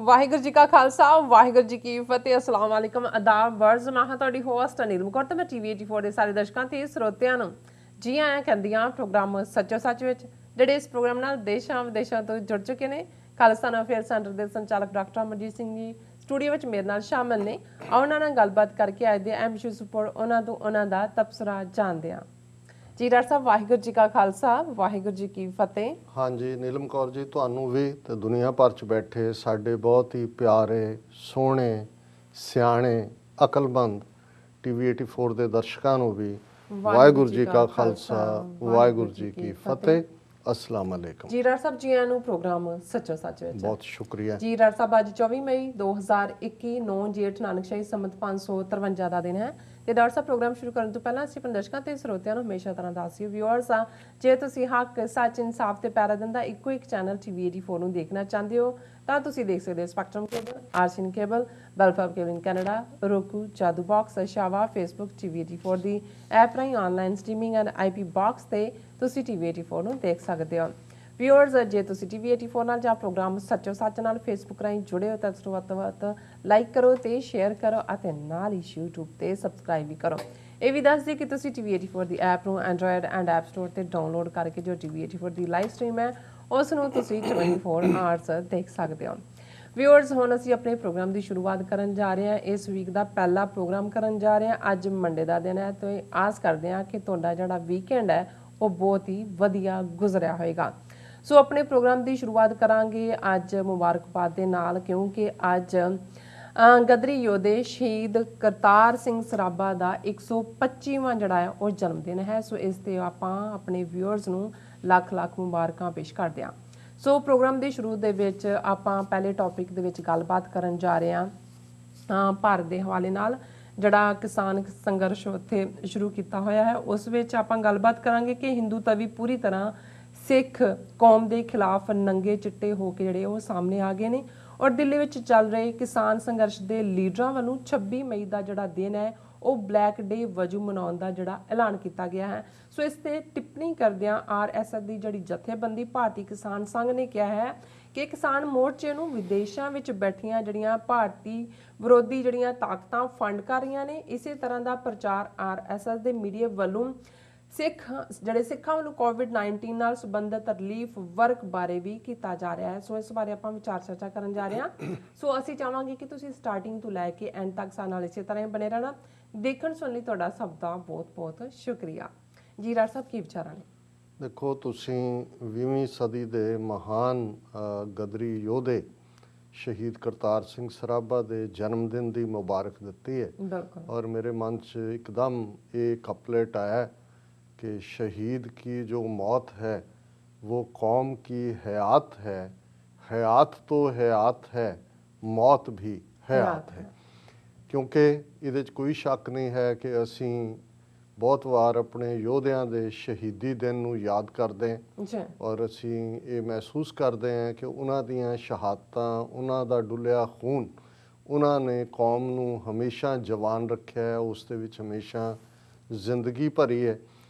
ਵਾਹਿਗੁਰੂ ਜੀ ਕਾ ਖਾਲਸਾ ਵਾਹਿਗੁਰੂ ਜੀ ਕੀ ਫਤਿਹ। ਅਸਲਾਮ ਵਾਲੇਕਮ ਆਦਾਬ ਵਰਜ਼। ਮੈਂ ਹਾਂ ਤੁਹਾਡੀ ਹੋਸਟ ਅਨੀਲ ਮੁਕਰ ਤੇ ਮੈਂ ਟੀਵੀ 84 ਦੇ ਸਾਰੇ ਦਰਸ਼ਕਾਂ ਤੇ ਸਰੋਤਿਆਂ ਨੂੰ ਜੀ ਆਇਆਂ ਕਹਿੰਦੀਆਂ ਪ੍ਰੋਗਰਾਮ ਸੱਚੋ ਸੱਚ ਵਿੱਚ, ਜਿਹੜੇ ਇਸ ਪ੍ਰੋਗਰਾਮ ਨਾਲ ਦੇਸ਼ਾਂ ਵਿਦੇਸ਼ਾਂ ਤੋਂ ਜੁੜ ਚੁੱਕੇ ਨੇ। ਖਾਲਿਸਤਾਨ ਅਫੇਅਰ ਸੈਂਟਰ ਦੇ ਸੰਚਾਲਕ ਡਾਕਟਰ ਅਮਰਜੀਤ ਸਿੰਘ ਜੀ ਸਟੂਡੀਓ ਵਿੱਚ ਮੇਰੇ ਨਾਲ ਸ਼ਾਮਲ ਨੇ। ਉਹਨਾਂ ਨਾਲ ਗੱਲਬਾਤ ਕਰਕੇ ਅੱਜ ਦੇ ਅਹਿਮ ਇਸ਼ੂਜ਼ ਉੱਪਰ ਉਹਨਾਂ ਤੋਂ ਉਹਨਾਂ ਦਾ ਤਬਸਰਾ ਜਾਣਦੇ ਹਾਂ। ਜੀ ਡਾਕਟਰ ਸਾਹਿਬ, ਵਾਹਿਗੁਰੂ ਜੀ ਕਾ ਖਾਲਸਾ ਵਾਹਿਗੁਰੂ ਜੀ ਕੀ ਫਤਿਹ। ਹਾਂਜੀ ਨੀਲਮ ਕੌਰ ਜੀ, ਤੁਹਾਨੂੰ ਵੀ ਤੇ ਦੁਨੀਆ ਭਰ 'ਚ ਬੈਠੇ ਸਾਡੇ ਬਹੁਤ ਹੀ ਪਿਆਰੇ, ਸੋਹਣੇ, ਸਿਆਣੇ, ਅਕਲਮੰਦ ਟੀਵੀ 84 ਦੇ ਦਰਸ਼ਕਾਂ ਨੂੰ ਵੀ ਵਾਹਿਗੁਰੂ ਜੀ ਕਾ ਖਾਲਸਾ ਵਾਹਿਗੁਰੂ ਜੀ ਕੀ ਫਤਿਹ। ਅਸਲਾਮ ਅਲੈਕਮ। ਜੀ ਡਾਕਟਰ ਸਾਹਿਬ, ਜੀ ਆਇਆਂ ਨੂੰ ਪ੍ਰੋਗਰਾਮ ਸੱਚੋ ਸੱਚ ਵਿੱਚ। ਬਹੁਤ ਸ਼ੁਕਰੀਆ ਜੀ ਡਾਕਟਰ ਸਾਹਿਬ, ਅੱਜ 24 ਮਈ 2021 9 ਜੇਠ ਨਾਨਕਸ਼ਾਹੀ ਸੰਮਤ 553 ਦਾ ਦਿਨ ਹੈ। ਤੇ ਡਾਕਟਰ ਸਾਹਿਬ, ਪ੍ਰੋਗਰਾਮ ਸ਼ੁਰੂ ਕਰਨ ਤੋਂ ਪਹਿਲਾਂ ਅਸੀਂ ਆਪਣੇ ਦਰਸ਼ਕਾਂ ਤੇ ਸਰੋਤਿਆਂ ਨੂੰ ਹਮੇਸ਼ਾ ਤਰ੍ਹਾਂ ਦੱਸਿਓ ਵਿਊਅਰਸ ਆ, ਜੇ ਤੁਸੀਂ ਹੱਕ ਸੱਚ ਇਨਸਾਫ ਤੇ ਪੈਰਾ ਦਿੰਦਾ ਇੱਕੋ ਇੱਕ ਚੈਨਲ ਟੀਵੀ 84 ਨੂੰ ਦੇਖਣਾ ਚਾਹੁੰਦੇ ਹੋ ਤਾਂ ਤੁਸੀਂ ਦੇਖ ਸਕਦੇ ਹੋ ਸਪੈਕਟਰਮ ਕੇਬਲ, ਆਰਸੀਨ ਕੇਬਲ, ਬੈਲਫਾਬ cable in Canada, Roku, Jadoo box, ਸ਼ਾਵਾ, ਫੇਸਬੁੱਕ, ਟੀਵੀ 84 ਦੀ ਐਪ ਰਾਹੀਂ online streaming and IP box ਤੇ ਤੁਸੀਂ ਟੀਵੀ 84 ਨੂੰ ਦੇਖ ਸਕਦੇ ਹੋ। ਵਿਊਅਰਸ, ਜੇ ਤੁਸੀਂ ਟੀਵੀ 84 ਨਾਲ ਜਾਂ ਪ੍ਰੋਗਰਾਮ ਸੱਚੋ ਸੱਚ ਨਾਲ ਫੇਸਬੁੱਕ ਰਾਹੀਂ ਜੁੜੇ ਹੋ ਤਾਂ ਇਸ ਨੂੰ ਵੱਧ ਤੋਂ ਵੱਧ ਲਾਈਕ ਕਰੋ ਤੇ ਸ਼ੇਅਰ ਕਰੋ ਅਤੇ ਨਾਲ ਹੀ YouTube ਤੇ ਸਬਸਕ੍ਰਾਈਬ ਵੀ ਕਰੋ। ਇਹ ਵੀ ਦੱਸ ਦਿਓ ਕਿ ਤੁਸੀਂ ਟੀਵੀ 84 ਦੀ ਐਪ ਨੂੰ ਐਂਡਰੋਇਡ ਐਂਡ ਐਪ ਸਟੋਰ ਤੇ ਡਾਊਨਲੋਡ ਕਰਕੇ ਜੋ ਟੀਵੀ 84 ਦੀ ਲਾਈਵ ਸਟ੍ਰੀਮ ਹੈ ਉਸ ਨੂੰ ਤੁਸੀਂ 24 ਆਵਰਸ ਦੇਖ ਸਕਦੇ ਹੋ। ਵਿਊਅਰਸ, ਹੁਣ ਅਸੀਂ ਆਪਣੇ ਪ੍ਰੋਗਰਾਮ ਦੀ ਸ਼ੁਰੂਆਤ ਕਰਨ ਜਾ ਰਹੇ ਹਾਂ। ਇਸ ਵੀਕ ਦਾ ਪਹਿਲਾ ਪ੍ਰੋਗਰਾਮ ਕਰਨ ਜਾ ਰਹੇ ਹਾਂ। ਅੱਜ ਮੰਡੇ ਦਾ ਦਿਨ ਹੈ ਤੇ ਆਸ ਕਰਦੇ ਹਾਂ ਕਿ ਤੁਹਾਡਾ ਜਿਹੜਾ ਵੀਕਐਂਡ ਹੈ ਉਹ ਬਹੁਤ ਹੀ ਵਧੀਆ ਗੁਜ਼ਰਿਆ ਹੋਏਗਾ। ਸੋ ਆਪਣੇ ਪ੍ਰੋਗਰਾਮ ਦੀ ਸ਼ੁਰੂਆਤ ਕਰਾਂਗੇ ਅੱਜ ਮੁਬਾਰਕਬਾਦ ਦੇ ਨਾਲ, ਕਿਉਂਕਿ ਅੱਜ ਗਦਰੀ ਯੋਧੇ ਸ਼ਹੀਦ ਕਰਤਾਰ ਸਿੰਘ ਸਰਾਭਾ ਦਾ 125ਵਾਂ ਜਿਹੜਾ ਹੈ ਉਹ ਜਨਮ ਦਿਨ ਹੈ। ਸੋ ਇਸ ਤੇ ਆਪਾਂ ਆਪਣੇ ਵਿਊਅਰਸ ਨੂੰ ਲੱਖ ਲੱਖ ਮੁਬਾਰਕਾਂ ਪੇਸ਼ ਕਰਦੇ ਹਾਂ। ਸੋ ਪ੍ਰੋਗਰਾਮ ਦੇ ਸ਼ੁਰੂ ਦੇ ਵਿੱਚ ਆਪਾਂ ਪਹਿਲੇ ਟੌਪਿਕ ਦੇ ਵਿੱਚ ਗੱਲਬਾਤ ਕਰਨ ਜਾ ਰਹੇ ਹਾਂ ਭਾਰਤ ਦੇ ਹਵਾਲੇ ਨਾਲ। ਜਿਹੜਾ ਕਿਸਾਨ ਸੰਘਰਸ਼ ਉੱਥੇ ਸ਼ੁਰੂ ਕੀਤਾ ਹੋਇਆ ਹੈ ਉਸ ਵਿੱਚ ਆਪਾਂ ਗੱਲਬਾਤ ਕਰਾਂਗੇ ਕਿ ਹਿੰਦੂ ਤਵੀ ਪੂਰੀ ਤਰ੍ਹਾਂ ਸਿੱਖ ਕੌਮ ਦੇ ਖਿਲਾਫ ਨੰਗੇ ਚਿੱਟੇ ਹੋ ਕੇ ਜਿਹੜੇ ਉਹ ਸਾਹਮਣੇ ਆ ਗਏ ਨੇ ਔਰ ਦਿੱਲੀ ਵਿੱਚ ਚੱਲ ਰਹੇ ਕਿਸਾਨ ਸੰਘਰਸ਼ ਦੇ ਲੀਡਰਾਂ ਵੱਲੋਂ 26 ਮਈ ਦਾ ਜਿਹੜਾ ਦਿਨ ਹੈ ਉਹ ਬਲੈਕ ਡੇ ਵਜੋਂ ਮਨਾਉਣ ਦਾ ਜਿਹੜਾ ਐਲਾਨ ਕੀਤਾ ਗਿਆ ਹੈ। ਸੋ ਇਸ ਤੇ ਟਿੱਪਣੀ ਕਰਦਿਆਂ ਆਰਐਸਐਸ ਦੀ ਜਿਹੜੀ ਜਥੇਬੰਦੀ ਭਾਰਤੀ ਕਿਸਾਨ ਸੰਘ ਨੇ ਕਿਹਾ ਹੈ ਕਿ ਕਿਸਾਨ ਮੋਰਚੇ ਨੂੰ ਵਿਦੇਸ਼ਾਂ ਵਿੱਚ ਬੈਠੀਆਂ ਜਿਹੜੀਆਂ ਭਾਰਤੀ ਵਿਰੋਧੀ ਜਿਹੜੀਆਂ ਤਾਕਤਾਂ ਫੰਡ ਕਰ ਰਹੀਆਂ ਨੇ, ਇਸੇ ਤਰ੍ਹਾਂ ਦਾ ਪ੍ਰਚਾਰ ਆਰਐਸਐਸ ਦੇ ਮੀਡੀਆ ਵੱਲੋਂ ਸਿੱਖਾਂ ਵੱਲੋਂ ਕੋਵਿਡ-19 ਨਾਲ ਸੰਬੰਧਿਤ ਰਿਲੀਫ ਵਰਕ ਬਾਰੇ ਵੀ ਕੀਤਾ ਜਾ ਰਿਹਾ ਹੈ। ਸੋ ਇਸ ਬਾਰੇ ਆਪਾਂ ਵਿਚਾਰ ਚਰਚਾ ਕਰਨ ਜਾ ਰਹੇ ਹਾਂ। ਸੋ ਅਸੀਂ ਚਾਹਾਂਗੇ ਕਿ ਤੁਸੀਂ ਸਟਾਰਟਿੰਗ ਤੋਂ ਲੈ ਕੇ ਐਂਡ ਤੱਕ ਸਾਡੇ ਨਾਲ ਇਸੇ ਤਰ੍ਹਾਂ ਹੀ ਬਣੇ ਰਹਿਣਾ। ਦੇਖਣ ਸੁਣਨ ਲਈ ਤੁਹਾਡਾ ਸਭ ਦਾ ਬਹੁਤ ਬਹੁਤ ਸ਼ੁਕਰੀਆ। ਜੀ ਡਾਕਟਰ ਸਾਹਿਬ, ਕੀ ਵਿਚਾਰਾਂ ਨੇ? ਦੇਖੋ, ਤੁਸੀਂ 20ਵੀਂ ਸਦੀ ਦੇ ਮਹਾਨ ਗਦਰੀ ਯੋਧੇ ਸ਼ਹੀਦ ਕਰਤਾਰ ਸਿੰਘ ਸਰਾਭਾ ਦੇ ਜਨਮ ਦਿਨ ਦੀ ਮੁਬਾਰਕ ਦਿੱਤੀ ਹੈ। ਔਰ ਮੇਰੇ ਮਨ 'ਚ ਇੱਕਦਮ ਇਹ ਕਪਲੇਟ ਆਇਆ कि शहीद की जो मौत है वो कौम की हयात है, हयात तो हयात है, मौत भी हयात है। क्योंकि ਇਹਦੇ 'ਚ ਕੋਈ ਸ਼ੱਕ ਨਹੀਂ ਹੈ ਕਿ ਅਸੀਂ ਬਹੁਤ ਵਾਰ ਆਪਣੇ ਯੋਧਿਆਂ ਦੇ ਸ਼ਹੀਦੀ ਦਿਨ ਨੂੰ ਯਾਦ ਕਰਦੇ ਹਾਂ ਔਰ ਅਸੀਂ ਇਹ ਮਹਿਸੂਸ ਕਰਦੇ ਹਾਂ ਕਿ ਉਹਨਾਂ ਦੀਆਂ ਸ਼ਹਾਦਤਾਂ, ਉਹਨਾਂ ਦਾ ਡੁੱਲਿਆ ਖੂਨ, ਉਹਨਾਂ ਨੇ ਕੌਮ ਨੂੰ ਹਮੇਸ਼ਾ ਜਵਾਨ ਰੱਖਿਆ ਹੈ, ਉਸ ਦੇ ਵਿੱਚ ਹਮੇਸ਼ਾ ਜ਼ਿੰਦਗੀ ਭਰੀ ਹੈ।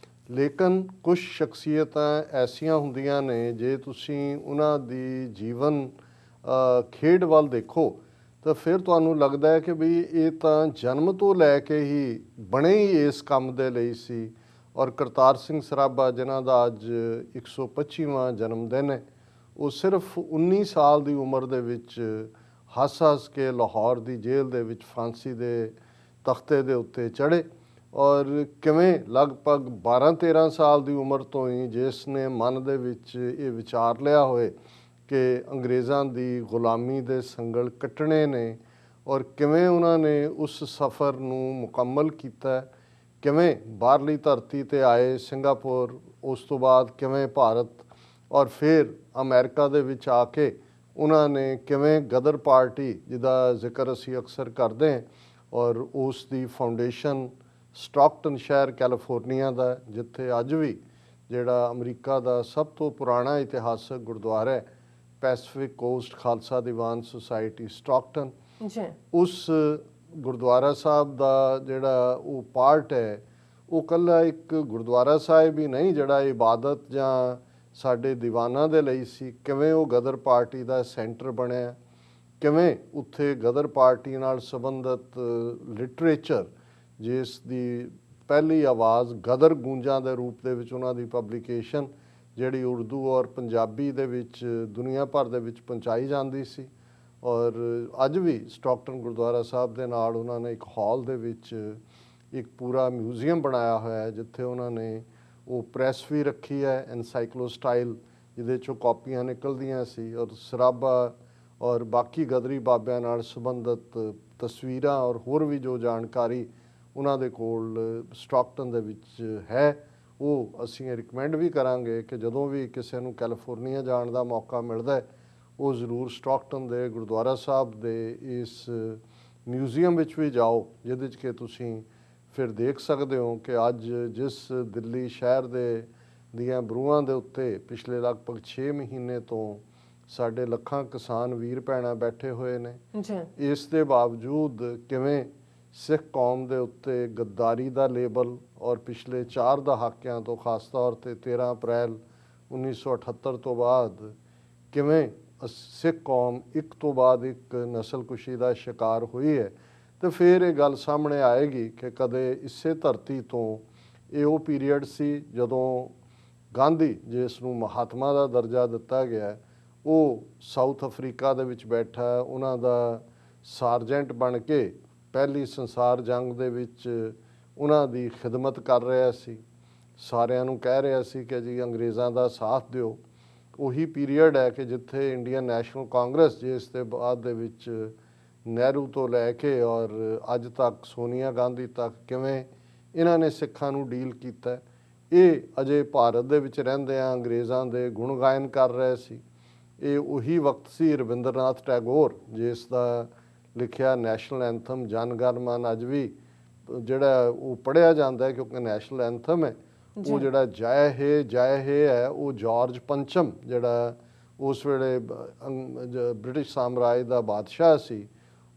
ਲੇਕਿਨ ਕੁਝ ਸ਼ਖਸੀਅਤਾਂ ਐਸੀਆਂ ਹੁੰਦੀਆਂ ਨੇ, ਜੇ ਤੁਸੀਂ ਉਹਨਾਂ ਦੀ ਜੀਵਨ ਖੇਡ ਵੱਲ ਦੇਖੋ ਤਾਂ ਫਿਰ ਤੁਹਾਨੂੰ ਲੱਗਦਾ ਹੈ ਕਿ ਵੀ ਇਹ ਤਾਂ ਜਨਮ ਤੋਂ ਲੈ ਕੇ ਹੀ ਬਣੇ ਹੀ ਇਸ ਕੰਮ ਦੇ ਲਈ ਸੀ। ਔਰ ਕਰਤਾਰ ਸਿੰਘ ਸਰਾਭਾ, ਜਿਨ੍ਹਾਂ ਦਾ ਅੱਜ 125ਵਾਂ ਜਨਮ ਦਿਨ ਹੈ, ਉਹ ਸਿਰਫ 19 ਸਾਲ ਦੀ ਉਮਰ ਦੇ ਵਿੱਚ ਹੱਸ ਕੇ ਲਾਹੌਰ ਦੀ ਜੇਲ੍ਹ ਦੇ ਵਿੱਚ ਫਾਂਸੀ ਦੇ ਤਖਤੇ ਦੇ ਉੱਤੇ ਚੜ੍ਹੇ। ਔਰ ਕਿਵੇਂ ਲਗਭਗ 12-13 ਸਾਲ ਦੀ ਉਮਰ ਤੋਂ ਹੀ ਜਿਸ ਨੇ ਮਨ ਦੇ ਵਿੱਚ ਇਹ ਵਿਚਾਰ ਲਿਆ ਹੋਏ ਕਿ ਅੰਗਰੇਜ਼ਾਂ ਦੀ ਗੁਲਾਮੀ ਦੇ ਸੰਗਲ ਕੱਟਣੇ ਨੇ, ਔਰ ਕਿਵੇਂ ਉਹਨਾਂ ਨੇ ਉਸ ਸਫ਼ਰ ਨੂੰ ਮੁਕੰਮਲ ਕੀਤਾ, ਕਿਵੇਂ ਬਾਹਰਲੀ ਧਰਤੀ 'ਤੇ ਆਏ ਸਿੰਗਾਪੁਰ, ਉਸ ਤੋਂ ਬਾਅਦ ਕਿਵੇਂ ਭਾਰਤ ਔਰ ਫਿਰ ਅਮਰੀਕਾ ਦੇ ਵਿੱਚ ਆ ਕੇ ਉਹਨਾਂ ਨੇ ਕਿਵੇਂ ਗਦਰ ਪਾਰਟੀ, ਜਿਹਦਾ ਜ਼ਿਕਰ ਅਸੀਂ ਅਕਸਰ ਕਰਦੇ ਹਾਂ, ਔਰ ਉਸ ਦੀ ਫਾਊਂਡੇਸ਼ਨ ਸਟਾਕਟਨ ਸ਼ਹਿਰ ਕੈਲੀਫੋਰਨੀਆ ਦਾ, ਜਿੱਥੇ ਅੱਜ ਵੀ ਜਿਹੜਾ ਅਮਰੀਕਾ ਦਾ ਸਭ ਤੋਂ ਪੁਰਾਣਾ ਇਤਿਹਾਸਕ ਗੁਰਦੁਆਰਾ ਹੈ Pacific cost Khalsa Diwan society Stockton, ਉਸ ਗੁਰਦੁਆਰਾ ਸਾਹਿਬ ਦਾ ਜਿਹੜਾ ਉਹ ਪਾਰਟ ਹੈ, ਉਹ ਇਕੱਲਾ ਇੱਕ ਗੁਰਦੁਆਰਾ ਸਾਹਿਬ ਹੀ ਨਹੀਂ ਜਿਹੜਾ ਇਬਾਦਤ ਜਾਂ ਸਾਡੇ ਦੀਵਾਨਾਂ ਦੇ ਲਈ ਸੀ, ਕਿਵੇਂ ਉਹ ਗਦਰ ਪਾਰਟੀ ਦਾ ਸੈਂਟਰ ਬਣਿਆ, ਕਿਵੇਂ ਉੱਥੇ ਗਦਰ ਪਾਰਟੀ ਨਾਲ ਸੰਬੰਧਿਤ ਲਿਟਰੇਚਰ, ਜਿਸ ਦੀ ਪਹਿਲੀ ਆਵਾਜ਼ ਗਦਰ ਗੂੰਜਾਂ ਦੇ ਰੂਪ ਦੇ ਵਿੱਚ ਉਹਨਾਂ ਦੀ ਪਬਲੀਕੇਸ਼ਨ ਜਿਹੜੀ ਉਰਦੂ ਔਰ ਪੰਜਾਬੀ ਦੇ ਵਿੱਚ ਦੁਨੀਆ ਭਰ ਦੇ ਵਿੱਚ ਪਹੁੰਚਾਈ ਜਾਂਦੀ ਸੀ। ਔਰ ਅੱਜ ਵੀ ਸਟਾਕਟਨ ਗੁਰਦੁਆਰਾ ਸਾਹਿਬ ਦੇ ਨਾਲ ਉਹਨਾਂ ਨੇ ਇੱਕ ਹਾਲ ਦੇ ਵਿੱਚ ਇੱਕ ਪੂਰਾ ਮਿਊਜ਼ੀਅਮ ਬਣਾਇਆ ਹੋਇਆ ਹੈ, ਜਿੱਥੇ ਉਹਨਾਂ ਨੇ ਉਹ ਪ੍ਰੈਸ ਵੀ ਰੱਖੀ ਹੈ ਐਨਸਾਈਕਲੋ ਸਟਾਈਲ, ਜਿਹਦੇ 'ਚੋਂ ਕਾਪੀਆਂ ਨਿਕਲਦੀਆਂ ਸੀ, ਔਰ ਸਰਾਭਾ ਔਰ ਬਾਕੀ ਗਦਰੀ ਬਾਬਿਆਂ ਨਾਲ ਸੰਬੰਧਿਤ ਤਸਵੀਰਾਂ ਔਰ ਹੋਰ ਵੀ ਜੋ ਜਾਣਕਾਰੀ ਉਹਨਾਂ ਦੇ ਕੋਲ ਸਟਾਕਟਨ ਦੇ ਵਿੱਚ ਹੈ, ਉਹ ਅਸੀਂ ਰਿਕਮੈਂਡ ਵੀ ਕਰਾਂਗੇ ਕਿ ਜਦੋਂ ਵੀ ਕਿਸੇ ਨੂੰ ਕੈਲੀਫੋਰਨੀਆ ਜਾਣ ਦਾ ਮੌਕਾ ਮਿਲਦਾ ਹੈ, ਉਹ ਜ਼ਰੂਰ ਸਟਾਕਟਨ ਦੇ ਗੁਰਦੁਆਰਾ ਸਾਹਿਬ ਦੇ ਇਸ ਮਿਊਜ਼ੀਅਮ ਵਿੱਚ ਵੀ ਜਾਓ, ਜਿਹਦੇ 'ਚ ਕਿ ਤੁਸੀਂ ਫਿਰ ਦੇਖ ਸਕਦੇ ਹੋ ਕਿ ਅੱਜ ਜਿਸ ਦਿੱਲੀ ਸ਼ਹਿਰ ਦੀਆਂ ਬਰੂਹਾਂ ਦੇ ਉੱਤੇ ਪਿਛਲੇ ਲਗਭਗ 6 ਮਹੀਨੇ ਤੋਂ ਸਾਡੇ ਲੱਖਾਂ ਕਿਸਾਨ ਵੀਰ ਭੈਣਾਂ ਬੈਠੇ ਹੋਏ ਨੇ, ਇਸ ਦੇ ਬਾਵਜੂਦ ਕਿਵੇਂ ਸਿੱਖ ਕੌਮ ਦੇ ਉੱਤੇ ਗੱਦਾਰੀ ਦਾ ਲੇਬਲ ਔਰ ਪਿਛਲੇ 4 ਦਹਾਕਿਆਂ ਤੋਂ ਖਾਸ ਤੌਰ 'ਤੇ 13 ਅਪ੍ਰੈਲ 1978 ਤੋਂ ਬਾਅਦ ਕਿਵੇਂ ਸਿੱਖ ਕੌਮ ਇੱਕ ਤੋਂ ਬਾਅਦ ਇੱਕ ਨਸਲਕੁਸ਼ੀ ਦਾ ਸ਼ਿਕਾਰ ਹੋਈ ਹੈ, ਤੇ ਫਿਰ ਇਹ ਗੱਲ ਸਾਹਮਣੇ ਆਏਗੀ ਕਿ ਕਦੇ ਇਸੇ ਧਰਤੀ ਤੋਂ ਇਹ ਉਹ ਪੀਰੀਅਡ ਸੀ ਜਦੋਂ ਗਾਂਧੀ, ਜਿਸ ਨੂੰ ਮਹਾਤਮਾ ਦਾ ਦਰਜਾ ਦਿੱਤਾ ਗਿਆ, ਉਹ ਸਾਊਥ ਅਫਰੀਕਾ ਦੇ ਵਿੱਚ ਬੈਠਾ ਉਹਨਾਂ ਦਾ ਸਾਰਜੈਂਟ ਬਣ ਕੇ ਪਹਿਲੀ ਸੰਸਾਰ ਜੰਗ ਦੇ ਵਿੱਚ ਉਹਨਾਂ ਦੀ ਖਿਦਮਤ ਕਰ ਰਿਹਾ ਸੀ, ਸਾਰਿਆਂ ਨੂੰ ਕਹਿ ਰਿਹਾ ਸੀ ਕਿ ਜੀ ਅੰਗਰੇਜ਼ਾਂ ਦਾ ਸਾਥ ਦਿਓ। ਉਹੀ ਪੀਰੀਅਡ ਹੈ ਕਿ ਜਿੱਥੇ ਇੰਡੀਅਨ ਨੈਸ਼ਨਲ ਕਾਂਗਰਸ, ਜਿਸ ਦੇ ਬਾਅਦ ਦੇ ਵਿੱਚ ਨਹਿਰੂ ਤੋਂ ਲੈ ਕੇ ਔਰ ਅੱਜ ਤੱਕ ਸੋਨੀਆ ਗਾਂਧੀ ਤੱਕ ਕਿਵੇਂ ਇਹਨਾਂ ਨੇ ਸਿੱਖਾਂ ਨੂੰ ਡੀਲ ਕੀਤਾ, ਇਹ ਅਜੇ ਭਾਰਤ ਦੇ ਵਿੱਚ ਰਹਿੰਦਿਆਂ ਅੰਗਰੇਜ਼ਾਂ ਦੇ ਗੁਣ ਗਾਇਨ ਕਰ ਰਹੇ ਸੀ। ਇਹ ਉਹੀ ਵਕਤ ਸੀ ਰਵਿੰਦਰਨਾਥ ਟੈਗੋਰ, ਜਿਸ ਦਾ ਲਿਖਿਆ ਨੈਸ਼ਨਲ ਐਂਥਮ ਜਨ ਗਣ ਮਨ ਅੱਜ ਵੀ ਜਿਹੜਾ ਉਹ ਪੜ੍ਹਿਆ ਜਾਂਦਾ ਹੈ, ਕਿਉਂਕਿ ਨੈਸ਼ਨਲ ਐਂਥਮ ਹੈ। ਉਹ ਜਿਹੜਾ ਜੈ ਹੇ ਹੈ, ਉਹ ਜਾਰਜ ਪੰਚਮ ਜਿਹੜਾ ਉਸ ਵੇਲੇ ਬ੍ਰਿਟਿਸ਼ ਸਾਮਰਾਜ ਦਾ ਬਾਦਸ਼ਾਹ ਸੀ,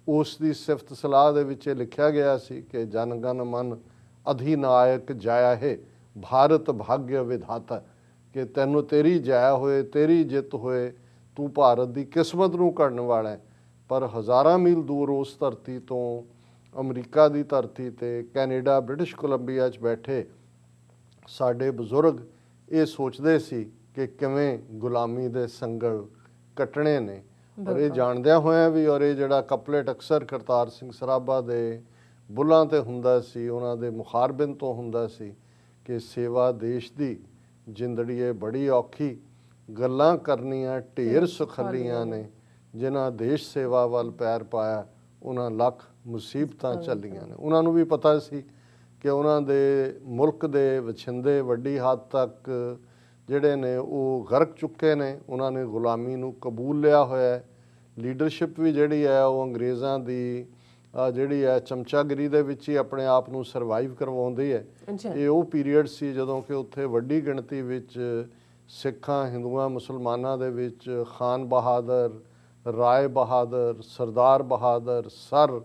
ਉਸ ਦੀ ਸਿਫਤ ਸਲਾਹ ਦੇ ਵਿੱਚ ਇਹ ਲਿਖਿਆ ਗਿਆ ਸੀ ਕਿ ਜਨ ਗਣ ਮਨ ਅਧਿਨਾਇਕ ਜੈ ਹੈ ਭਾਰਤ ਭਾਗਯ ਵਿਧਾਤਾ, ਕਿ ਤੈਨੂੰ ਤੇਰੀ ਜੈ ਹੋਏ, ਤੇਰੀ ਜਿੱਤ ਹੋਏ, ਤੂੰ ਭਾਰਤ ਦੀ ਕਿਸਮਤ ਨੂੰ ਘੜਨ ਵਾਲਾ ਹੈ। ਪਰ ਹਜ਼ਾਰਾਂ ਮੀਲ ਦੂਰ ਉਸ ਧਰਤੀ ਤੋਂ ਅਮਰੀਕਾ ਦੀ ਧਰਤੀ 'ਤੇ ਕੈਨੇਡਾ, ਬ੍ਰਿਟਿਸ਼ ਕੋਲੰਬੀਆ 'ਚ ਬੈਠੇ ਸਾਡੇ ਬਜ਼ੁਰਗ ਇਹ ਸੋਚਦੇ ਸੀ ਕਿ ਕਿਵੇਂ ਗੁਲਾਮੀ ਦੇ ਸੰਗਲ ਕੱਟਣੇ ਨੇ, ਔਰ ਇਹ ਜਾਣਦਿਆਂ ਹੋਇਆਂ ਵੀ, ਔਰ ਇਹ ਜਿਹੜਾ ਕਪਲੇਟ ਅਕਸਰ ਕਰਤਾਰ ਸਿੰਘ ਸਰਾਭਾ ਦੇ ਬੁੱਲਾਂ 'ਤੇ ਹੁੰਦਾ ਸੀ, ਉਹਨਾਂ ਦੇ ਮੁਖਾਰਬਿਨ ਤੋਂ ਹੁੰਦਾ ਸੀ ਕਿ ਸੇਵਾ ਦੇਸ਼ ਦੀ ਜਿੰਦੜੀਏ ਬੜੀ ਔਖੀ, ਗੱਲਾਂ ਕਰਨੀਆਂ ਢੇਰ ਸੁਖਲੀਆਂ ਨੇ, ਜਿਨ੍ਹਾਂ ਦੇਸ਼ ਸੇਵਾ ਵੱਲ ਪੈਰ ਪਾਇਆ ਉਹਨਾਂ ਲੱਖ ਮੁਸੀਬਤਾਂ ਝੱਲੀਆਂ ਨੇ। ਉਹਨਾਂ ਨੂੰ ਵੀ ਪਤਾ ਸੀ ਕਿ ਉਹਨਾਂ ਦੇ ਮੁਲਕ ਦੇ ਵਛਿੰਦੇ ਵੱਡੀ ਹੱਦ ਤੱਕ ਜਿਹੜੇ ਨੇ ਉਹ ਗਰਕ ਚੁੱਕੇ ਨੇ, ਉਹਨਾਂ ਨੇ ਗੁਲਾਮੀ ਨੂੰ ਕਬੂਲ ਲਿਆ ਹੋਇਆ ਹੈ। ਲੀਡਰਸ਼ਿਪ ਵੀ ਜਿਹੜੀ ਹੈ ਉਹ ਅੰਗਰੇਜ਼ਾਂ ਦੀ ਜਿਹੜੀ ਹੈ ਚਮਚਾਗਿਰੀ ਦੇ ਵਿੱਚ ਹੀ ਆਪਣੇ ਆਪ ਨੂੰ ਸਰਵਾਈਵ ਕਰਵਾਉਂਦੀ ਹੈ। ਇਹ ਉਹ ਪੀਰੀਅਡ ਸੀ ਜਦੋਂ ਕਿ ਉੱਥੇ ਵੱਡੀ ਗਿਣਤੀ ਵਿੱਚ ਸਿੱਖਾਂ, ਹਿੰਦੂਆਂ, ਮੁਸਲਮਾਨਾਂ ਦੇ ਵਿੱਚ ਖਾਨ ਬਹਾਦਰ, ਰਾਏ ਬਹਾਦਰ, ਸਰਦਾਰ ਬਹਾਦਰ, ਸਰ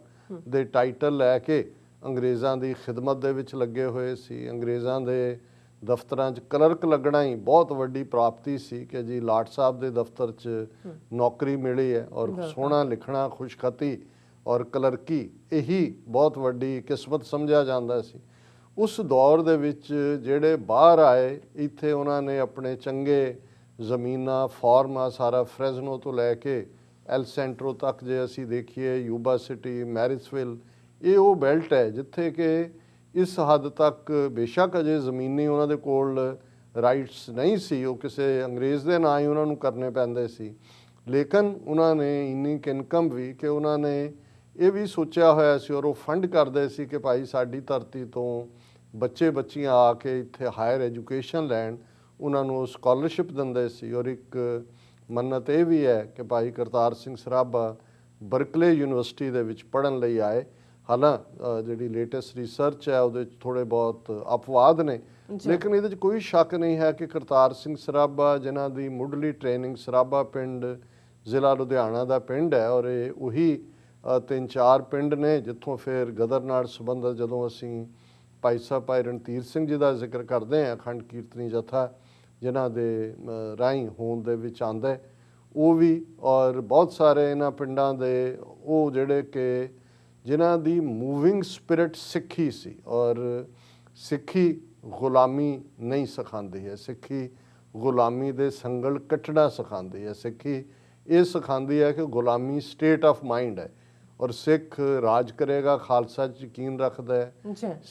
ਦੇ ਟਾਈਟਲ ਲੈ ਕੇ ਅੰਗਰੇਜ਼ਾਂ ਦੀ ਖਿਦਮਤ ਦੇ ਵਿੱਚ ਲੱਗੇ ਹੋਏ ਸੀ। ਅੰਗਰੇਜ਼ਾਂ ਦੇ ਦਫ਼ਤਰਾਂ 'ਚ ਕਲਰਕ ਲੱਗਣਾ ਹੀ ਬਹੁਤ ਵੱਡੀ ਪ੍ਰਾਪਤੀ ਸੀ ਕਿ ਜੀ ਲਾਟ ਸਾਹਿਬ ਦੇ ਦਫ਼ਤਰ 'ਚ ਨੌਕਰੀ ਮਿਲੀ ਹੈ, ਔਰ ਸੋਹਣਾ ਲਿਖਣਾ, ਖੁਸ਼ਖਤੀ ਔਰ ਕਲਰਕੀ ਇਹੀ ਬਹੁਤ ਵੱਡੀ ਕਿਸਮਤ ਸਮਝਿਆ ਜਾਂਦਾ ਸੀ। ਉਸ ਦੌਰ ਦੇ ਵਿੱਚ ਜਿਹੜੇ ਬਾਹਰ ਆਏ, ਇੱਥੇ ਉਹਨਾਂ ਨੇ ਆਪਣੇ ਚੰਗੇ ਜ਼ਮੀਨਾਂ, ਫਾਰਮਾਂ, ਸਾਰਾ ਫਰੈਜ਼ਨੋ ਤੋਂ ਲੈ ਕੇ ਐਲ ਸੈਂਟਰੋ ਤੱਕ ਜੇ ਅਸੀਂ ਦੇਖੀਏ, ਯੂਬਾ ਸਿਟੀ, ਮੈਰਿਸਵਿਲ, ਇਹ ਉਹ ਬੈਲਟ ਹੈ ਜਿੱਥੇ ਕਿ ਇਸ ਹੱਦ ਤੱਕ ਬੇਸ਼ੱਕ ਅਜੇ ਜ਼ਮੀਨੀ ਉਹਨਾਂ ਦੇ ਕੋਲ ਰਾਈਟਸ ਨਹੀਂ ਸੀ, ਉਹ ਕਿਸੇ ਅੰਗਰੇਜ਼ ਦੇ ਨਾਂ ਹੀ ਉਹਨਾਂ ਨੂੰ ਕਰਨੇ ਪੈਂਦੇ ਸੀ, ਲੇਕਿਨ ਉਹਨਾਂ ਨੇ ਇੰਨੀ ਇਨਕਮ ਵੀ ਕਿ ਉਹਨਾਂ ਨੇ ਇਹ ਵੀ ਸੋਚਿਆ ਹੋਇਆ ਸੀ, ਔਰ ਉਹ ਫੰਡ ਕਰਦੇ ਸੀ ਕਿ ਭਾਈ ਸਾਡੀ ਧਰਤੀ ਤੋਂ ਬੱਚੇ ਬੱਚੀਆਂ ਆ ਕੇ ਇੱਥੇ ਹਾਇਰ ਐਜੂਕੇਸ਼ਨ ਲੈਣ, ਉਹਨਾਂ ਨੂੰ ਸਕਾਲਰਸ਼ਿਪ ਦਿੰਦੇ ਸੀ। ਔਰ ਇੱਕ ਮੰਨਤ ਇਹ ਵੀ ਹੈ ਕਿ ਭਾਈ ਕਰਤਾਰ ਸਿੰਘ ਸਰਾਭਾ ਬਰਕਲੇ ਯੂਨੀਵਰਸਿਟੀ ਦੇ ਵਿੱਚ ਪੜ੍ਹਨ ਲਈ ਆਏ। ਹਾਲਾਂ ਜਿਹੜੀ ਲੇਟੈਸਟ ਰਿਸਰਚ ਹੈ ਉਹਦੇ 'ਚ ਥੋੜ੍ਹੇ ਬਹੁਤ ਅਪਵਾਦ ਨੇ, ਲੇਕਿਨ ਇਹਦੇ 'ਚ ਕੋਈ ਸ਼ੱਕ ਨਹੀਂ ਹੈ ਕਿ ਕਰਤਾਰ ਸਿੰਘ ਸਰਾਭਾ, ਜਿਨ੍ਹਾਂ ਦੀ ਮੁੱਢਲੀ ਟ੍ਰੇਨਿੰਗ ਸਰਾਭਾ ਪਿੰਡ ਜ਼ਿਲ੍ਹਾ ਲੁਧਿਆਣਾ ਦਾ ਪਿੰਡ ਹੈ, ਔਰ ਇਹ ਉਹੀ 3-4 ਪਿੰਡ ਨੇ ਜਿੱਥੋਂ ਫਿਰ ਗਦਰ ਨਾਲ ਸੰਬੰਧਿਤ ਜਦੋਂ ਅਸੀਂ ਭਾਈ ਸਾਹਿਬ ਭਾਈ ਰਣਧੀਰ ਸਿੰਘ ਜੀ ਦਾ ਜ਼ਿਕਰ ਕਰਦੇ ਹਾਂ, ਅਖੰਡ ਕੀਰਤਨੀ ਜਥਾ ਜਿਨ੍ਹਾਂ ਦੇ ਰਾਹੀਂ ਹੋਂਦ ਦੇ ਵਿੱਚ ਆਉਂਦਾ, ਉਹ ਵੀ, ਔਰ ਬਹੁਤ ਸਾਰੇ ਇਹਨਾਂ ਪਿੰਡਾਂ ਦੇ ਉਹ ਜਿਹੜੇ ਕਿ ਜਿਨ੍ਹਾਂ ਦੀ ਮੂਵਿੰਗ ਸਪਿਰਿਟ ਸਿੱਖੀ ਸੀ, ਔਰ ਸਿੱਖੀ ਗੁਲਾਮੀ ਨਹੀਂ ਸਿਖਾਉਂਦੀ ਹੈ, ਸਿੱਖੀ ਗੁਲਾਮੀ ਦੇ ਸੰਗਲ ਕੱਟਣਾ ਸਿਖਾਉਂਦੀ ਹੈ, ਸਿੱਖੀ ਇਹ ਸਿਖਾਉਂਦੀ ਹੈ ਕਿ ਗੁਲਾਮੀ ਸਟੇਟ ਆਫ ਮਾਈਂਡ ਹੈ, ਔਰ ਸਿੱਖ ਰਾਜ ਕਰੇਗਾ, ਖਾਲਸਾ 'ਚ ਯਕੀਨ ਰੱਖਦਾ ਹੈ,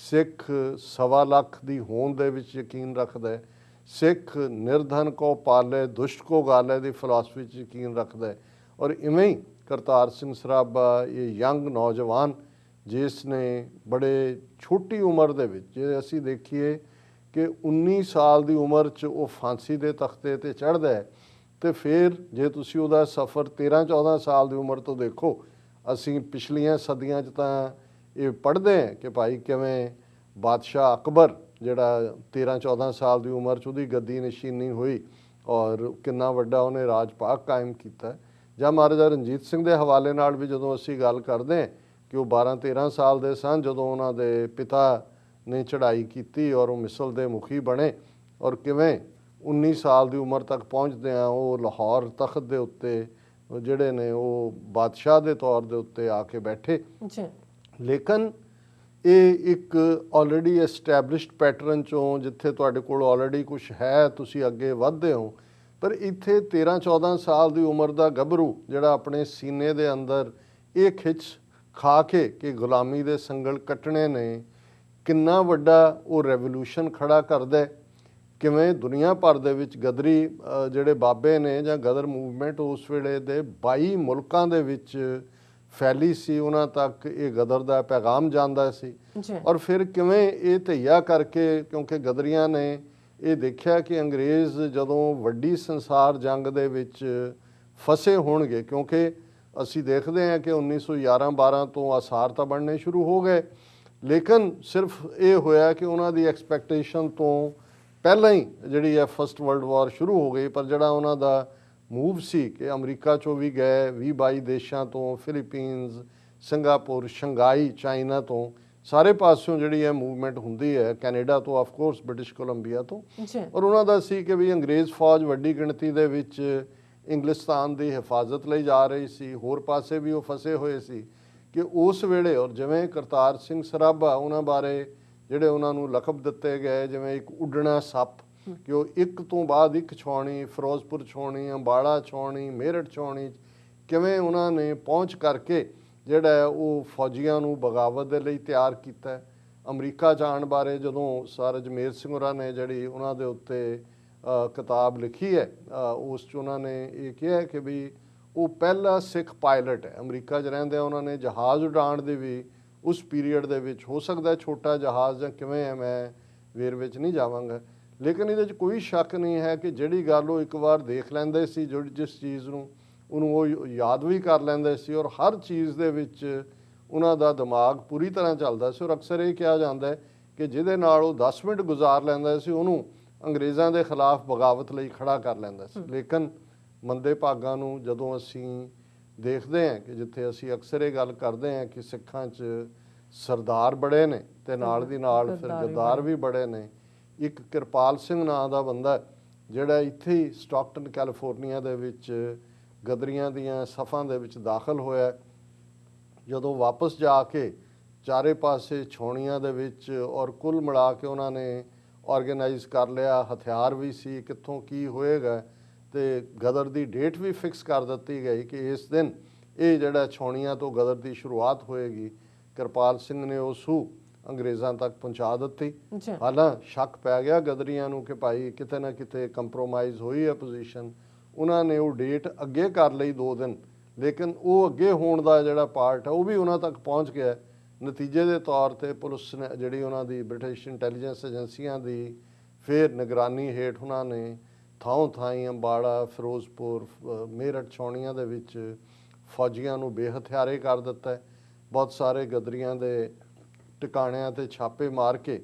ਸਿੱਖ 1.25 ਲੱਖ ਦੀ ਹੋਂਦ ਦੇ ਵਿੱਚ ਯਕੀਨ ਰੱਖਦਾ ਹੈ, ਸਿੱਖ ਨਿਰਧਨ ਕੋ ਪਾਲੇ ਦੁਸ਼ਟ ਕੋ ਗਾਲੇ ਦੀ ਫਿਲਾਸਫੀ 'ਚ ਯਕੀਨ ਰੱਖਦਾ ਹੈ। ਔਰ ਇਵੇਂ ਹੀ ਕਰਤਾਰ ਸਿੰਘ ਸਰਾਭਾ ਇਹ ਯੰਗ ਨੌਜਵਾਨ ਜਿਸ ਨੇ ਬੜੇ ਛੋਟੀ ਉਮਰ ਦੇ ਵਿੱਚ, ਜੇ ਅਸੀਂ ਦੇਖੀਏ ਕਿ 19 ਸਾਲ ਦੀ ਉਮਰ 'ਚ ਉਹ ਫਾਂਸੀ ਦੇ ਤਖਤੇ 'ਤੇ ਚੜ੍ਹਦਾ ਹੈ, ਤੇ ਫਿਰ ਜੇ ਤੁਸੀਂ ਉਹਦਾ ਸਫ਼ਰ 13-14 ਸਾਲ ਦੀ ਉਮਰ ਤੋਂ ਦੇਖੋ, ਅਸੀਂ ਪਿਛਲੀਆਂ ਸਦੀਆਂ 'ਚ ਤਾਂ ਇਹ ਪੜ੍ਹਦੇ ਹਾਂ ਕਿ ਭਾਈ ਕਿਵੇਂ ਬਾਦਸ਼ਾਹ ਅਕਬਰ ਜਿਹੜਾ 13-14 ਸਾਲ ਦੀ ਉਮਰ 'ਚ ਉਹਦੀ ਗੱਦੀ ਨਸ਼ੀਨੀ ਹੋਈ ਔਰ ਕਿੰਨਾ ਵੱਡਾ ਉਹਨੇ ਰਾਜ ਭਾਗ ਕਾਇਮ ਕੀਤਾ, ਜਾਂ ਮਹਾਰਾਜਾ ਰਣਜੀਤ ਸਿੰਘ ਦੇ ਹਵਾਲੇ ਨਾਲ ਵੀ ਜਦੋਂ ਅਸੀਂ ਗੱਲ ਕਰਦੇ ਹਾਂ ਕਿ ਉਹ 12-13 ਸਾਲ ਦੇ ਸਨ ਜਦੋਂ ਉਹਨਾਂ ਦੇ ਪਿਤਾ ਨੇ ਚੜ੍ਹਾਈ ਕੀਤੀ ਔਰ ਉਹ ਮਿਸਲ ਦੇ ਮੁਖੀ ਬਣੇ, ਔਰ ਕਿਵੇਂ 19 ਸਾਲ ਦੀ ਉਮਰ ਤੱਕ ਪਹੁੰਚਦਿਆਂ ਉਹ ਲਾਹੌਰ ਤਖਤ ਦੇ ਉੱਤੇ ਜਿਹੜੇ ਨੇ ਉਹ ਬਾਦਸ਼ਾਹ ਦੇ ਤੌਰ ਦੇ ਉੱਤੇ ਆ ਕੇ ਬੈਠੇ। ਲੇਕਿਨ ਇਹ ਇੱਕ ਆਲਰੇਡੀ ਐਸਟੈਬਲਿਸ਼ਡ ਪੈਟਰਨ 'ਚੋਂ ਜਿੱਥੇ ਤੁਹਾਡੇ ਕੋਲ ਆਲਰੇਡੀ ਕੁਝ ਹੈ, ਤੁਸੀਂ ਅੱਗੇ ਵਧਦੇ ਹੋ, ਪਰ ਇੱਥੇ 13-14 ਸਾਲ ਦੀ ਉਮਰ ਦਾ ਗੱਭਰੂ ਜਿਹੜਾ ਆਪਣੇ ਸੀਨੇ ਦੇ ਅੰਦਰ ਇਹ ਖਿੱਚ ਖਾ ਕੇ ਕਿ ਗੁਲਾਮੀ ਦੇ ਸੰਗਲ ਕੱਟਣੇ ਨੇ, ਕਿੰਨਾ ਵੱਡਾ ਉਹ ਰੈਵੋਲੂਸ਼ਨ ਖੜਾ ਕਰਦਾ, ਕਿਵੇਂ ਦੁਨੀਆ ਭਰ ਦੇ ਵਿੱਚ ਗਦਰੀ ਜਿਹੜੇ ਬਾਬੇ ਨੇ ਜਾਂ ਗਦਰ ਮੂਵਮੈਂਟ ਉਸ ਵੇਲੇ ਦੇ 22 ਮੁਲਕਾਂ ਦੇ ਵਿੱਚ ਫੈਲੀ ਸੀ, ਉਹਨਾਂ ਤੱਕ ਇਹ ਗਦਰ ਦਾ ਪੈਗਾਮ ਜਾਂਦਾ ਸੀ। ਔਰ ਫਿਰ ਕਿਵੇਂ ਇਹ ਧਈਆ ਕਰਕੇ, ਕਿਉਂਕਿ ਗਦਰੀਆਂ ਨੇ ਇਹ ਦੇਖਿਆ ਕਿ ਅੰਗਰੇਜ਼ ਜਦੋਂ ਵੱਡੀ ਸੰਸਾਰ ਜੰਗ ਦੇ ਵਿੱਚ ਫਸੇ ਹੋਣਗੇ, ਕਿਉਂਕਿ ਅਸੀਂ ਦੇਖਦੇ ਹਾਂ ਕਿ 1911-12 ਤੋਂ ਆਸਾਰ ਤਾਂ ਬਣਨੇ ਸ਼ੁਰੂ ਹੋ ਗਏ, ਲੇਕਿਨ ਸਿਰਫ ਇਹ ਹੋਇਆ ਕਿ ਉਹਨਾਂ ਦੀ ਐਕਸਪੈਕਟੇਸ਼ਨ ਤੋਂ ਪਹਿਲਾਂ ਹੀ ਜਿਹੜੀ ਹੈ ਫਸਟ ਵਰਲਡ ਵਾਰ ਸ਼ੁਰੂ ਹੋ ਗਈ। ਪਰ ਜਿਹੜਾ ਉਹਨਾਂ ਦਾ ਮੂਵ ਸੀ ਕਿ ਅਮਰੀਕਾ 'ਚੋਂ ਵੀ ਗਏ 20-22 ਦੇਸ਼ਾਂ ਤੋਂ, ਫਿਲੀਪੀਨਸ, ਸਿੰਗਾਪੁਰ, ਸ਼ੰਘਾਈ, ਚਾਈਨਾ ਤੋਂ, ਸਾਰੇ ਪਾਸਿਓਂ ਜਿਹੜੀ ਹੈ ਮੂਵਮੈਂਟ ਹੁੰਦੀ ਹੈ, ਕੈਨੇਡਾ ਤੋਂ ਆਫ ਕੋਰਸ, ਬ੍ਰਿਟਿਸ਼ ਕੋਲੰਬੀਆ ਤੋਂ, ਔਰ ਉਹਨਾਂ ਦਾ ਸੀ ਕਿ ਵੀ ਅੰਗਰੇਜ਼ ਫੌਜ ਵੱਡੀ ਗਿਣਤੀ ਦੇ ਵਿੱਚ ਇੰਗਲਿਸਤਾਨ ਦੀ ਹਿਫਾਜ਼ਤ ਲਈ ਜਾ ਰਹੀ ਸੀ, ਹੋਰ ਪਾਸੇ ਵੀ ਉਹ ਫਸੇ ਹੋਏ ਸੀ ਕਿ ਉਸ ਵੇਲੇ। ਔਰ ਜਿਵੇਂ ਕਰਤਾਰ ਸਿੰਘ ਸਰਾਭਾ, ਉਹਨਾਂ ਬਾਰੇ ਜਿਹੜੇ ਉਹਨਾਂ ਨੂੰ ਲਕਬ ਦਿੱਤੇ ਗਏ ਜਿਵੇਂ ਇੱਕ ਉੱਡਣਾ ਸੱਪ, ਕਿ ਉਹ ਇੱਕ ਤੋਂ ਬਾਅਦ ਇੱਕ ਛਾਉਣੀ, ਫਿਰੋਜ਼ਪੁਰ ਛਾਉਣੀ, ਅੰਬਾਲਾ ਛਾਉਣੀ, ਮੇਰਠ ਛਾਉਣੀ, ਕਿਵੇਂ ਉਹਨਾਂ ਨੇ ਪਹੁੰਚ ਕਰਕੇ ਜਿਹੜਾ ਉਹ ਫੌਜੀਆਂ ਨੂੰ ਬਗਾਵਤ ਦੇ ਲਈ ਤਿਆਰ ਕੀਤਾ। ਅਮਰੀਕਾ ਜਾਣ ਬਾਰੇ ਜਦੋਂ ਸਰ ਅਜਮੇਰ ਸਿੰਘ ਹੋਰਾਂ ਨੇ ਜਿਹੜੀ ਉਹਨਾਂ ਦੇ ਉੱਤੇ ਕਿਤਾਬ ਲਿਖੀ ਹੈ, ਉਸ 'ਚ ਉਹਨਾਂ ਨੇ ਇਹ ਕਿਹਾ ਕਿ ਵੀ ਉਹ ਪਹਿਲਾ ਸਿੱਖ ਪਾਇਲਟ ਹੈ। ਅਮਰੀਕਾ 'ਚ ਰਹਿੰਦੇ ਉਹਨਾਂ ਨੇ ਜਹਾਜ਼ ਉਡਾਉਣ ਦੀ ਵੀ ਉਸ ਪੀਰੀਅਡ ਦੇ ਵਿੱਚ, ਹੋ ਸਕਦਾ ਛੋਟਾ ਜਹਾਜ਼ ਜਾਂ ਕਿਵੇਂ ਹੈ, ਮੈਂ ਵੇਰ ਵਿੱਚ ਨਹੀਂ ਜਾਵਾਂਗਾ, ਲੇਕਿਨ ਇਹਦੇ 'ਚ ਕੋਈ ਸ਼ੱਕ ਨਹੀਂ ਹੈ ਕਿ ਜਿਹੜੀ ਗੱਲ ਉਹ ਇੱਕ ਵਾਰ ਦੇਖ ਲੈਂਦੇ ਸੀ, ਜਿਸ ਚੀਜ਼ ਨੂੰ ਉਹਨੂੰ ਉਹ ਯਾਦ ਵੀ ਕਰ ਲੈਂਦੇ ਸੀ, ਔਰ ਹਰ ਚੀਜ਼ ਦੇ ਵਿੱਚ ਉਹਨਾਂ ਦਾ ਦਿਮਾਗ ਪੂਰੀ ਤਰ੍ਹਾਂ ਚੱਲਦਾ ਸੀ। ਔਰ ਅਕਸਰ ਇਹ ਕਿਹਾ ਜਾਂਦਾ ਹੈ ਕਿ ਜਿਹਦੇ ਨਾਲ ਉਹ 10 ਮਿੰਟ ਗੁਜ਼ਾਰ ਲੈਂਦਾ ਸੀ, ਉਹਨੂੰ ਅੰਗਰੇਜ਼ਾਂ ਦੇ ਖਿਲਾਫ ਬਗਾਵਤ ਲਈ ਖੜਾ ਕਰ ਲੈਂਦਾ ਸੀ। ਲੇਕਿਨ ਮੰਦੇ ਭਾਗਾਂ ਨੂੰ ਜਦੋਂ ਅਸੀਂ ਦੇਖਦੇ ਹਾਂ ਕਿ ਜਿੱਥੇ ਅਸੀਂ ਅਕਸਰ ਇਹ ਗੱਲ ਕਰਦੇ ਹਾਂ ਕਿ ਸਿੱਖਾਂ 'ਚ ਸਰਦਾਰ ਬੜੇ ਨੇ ਤੇ ਨਾਲ ਦੀ ਨਾਲ ਫਿਰ ਗੱਦਾਰ ਵੀ ਬੜੇ ਨੇ। ਇੱਕ ਕਿਰਪਾਲ ਸਿੰਘ ਨਾਂ ਦਾ ਬੰਦਾ ਜਿਹੜਾ ਇੱਥੇ ਹੀ ਸਟਾਕਟਨ ਕੈਲੀਫੋਰਨੀਆ ਦੇ ਵਿੱਚ ਗਦਰੀਆਂ ਦੀਆਂ ਸਫਾਂ ਦੇ ਵਿੱਚ ਦਾਖਲ ਹੋਇਆ, ਜਦੋਂ ਵਾਪਸ ਜਾ ਕੇ ਚਾਰੇ ਪਾਸੇ ਛਾਉਣੀਆਂ ਦੇ ਵਿੱਚ ਔਰ ਕੁੱਲ ਮਿਲਾ ਕੇ ਉਹਨਾਂ ਨੇ ਆਰਗੇਨਾਈਜ਼ ਕਰ ਲਿਆ, ਹਥਿਆਰ ਵੀ ਸੀ, ਕਿੱਥੋਂ ਕੀ ਹੋਏਗਾ, ਤੇ ਗਦਰ ਦੀ ਡੇਟ ਵੀ ਫਿਕਸ ਕਰ ਦਿੱਤੀ ਗਈ ਕਿ ਇਸ ਦਿਨ ਇਹ ਜਿਹੜਾ ਛਾਉਣੀਆਂ ਤੋਂ ਗਦਰ ਦੀ ਸ਼ੁਰੂਆਤ ਹੋਏਗੀ। ਕਿਰਪਾਲ ਸਿੰਘ ਨੇ ਉਹ ਸੂਹ ਅੰਗਰੇਜ਼ਾਂ ਤੱਕ ਪਹੁੰਚਾ ਦਿੱਤੀ। ਹਾਲਾਂ ਸ਼ੱਕ ਪੈ ਗਿਆ ਗਦਰੀਆਂ ਨੂੰ ਕਿ ਭਾਈ ਕਿਤੇ ਨਾ ਕਿਤੇ ਕੰਪਰੋਮਾਈਜ਼ ਹੋਈ ਹੈ ਪੋਜੀਸ਼ਨ, ਉਹਨਾਂ ਨੇ ਉਹ ਡੇਟ ਅੱਗੇ ਕਰ ਲਈ 2 ਦਿਨ, ਲੇਕਿਨ ਉਹ ਅੱਗੇ ਹੋਣ ਦਾ ਜਿਹੜਾ ਪਾਰਟ ਹੈ ਉਹ ਵੀ ਉਹਨਾਂ ਤੱਕ ਪਹੁੰਚ ਗਿਆ। ਨਤੀਜੇ ਦੇ ਤੌਰ ਤੇ ਪੁਲਿਸ ਨੇ ਜਿਹੜੀ ਉਹਨਾਂ ਦੀ ਬ੍ਰਿਟਿਸ਼ ਇੰਟੈਲੀਜੈਂਸ ਏਜੰਸੀਆਂ ਦੀ ਫਿਰ ਨਿਗਰਾਨੀ ਹੇਠ ਉਹਨਾਂ ਨੇ ਥਾਂ ਥਾਈਂ ਅੰਬਾਲਾ, ਫਿਰੋਜ਼ਪੁਰ, ਮੇਰਠ ਛਾਉਣੀਆਂ ਦੇ ਵਿੱਚ ਫੌਜੀਆਂ ਨੂੰ ਬੇਹਥਿਆਰੇ ਕਰ ਦਿੱਤਾ। ਬਹੁਤ ਸਾਰੇ ਗਦਰੀਆਂ ਦੇ ਟਿਕਾਣਿਆਂ 'ਤੇ ਛਾਪੇ ਮਾਰ ਕੇ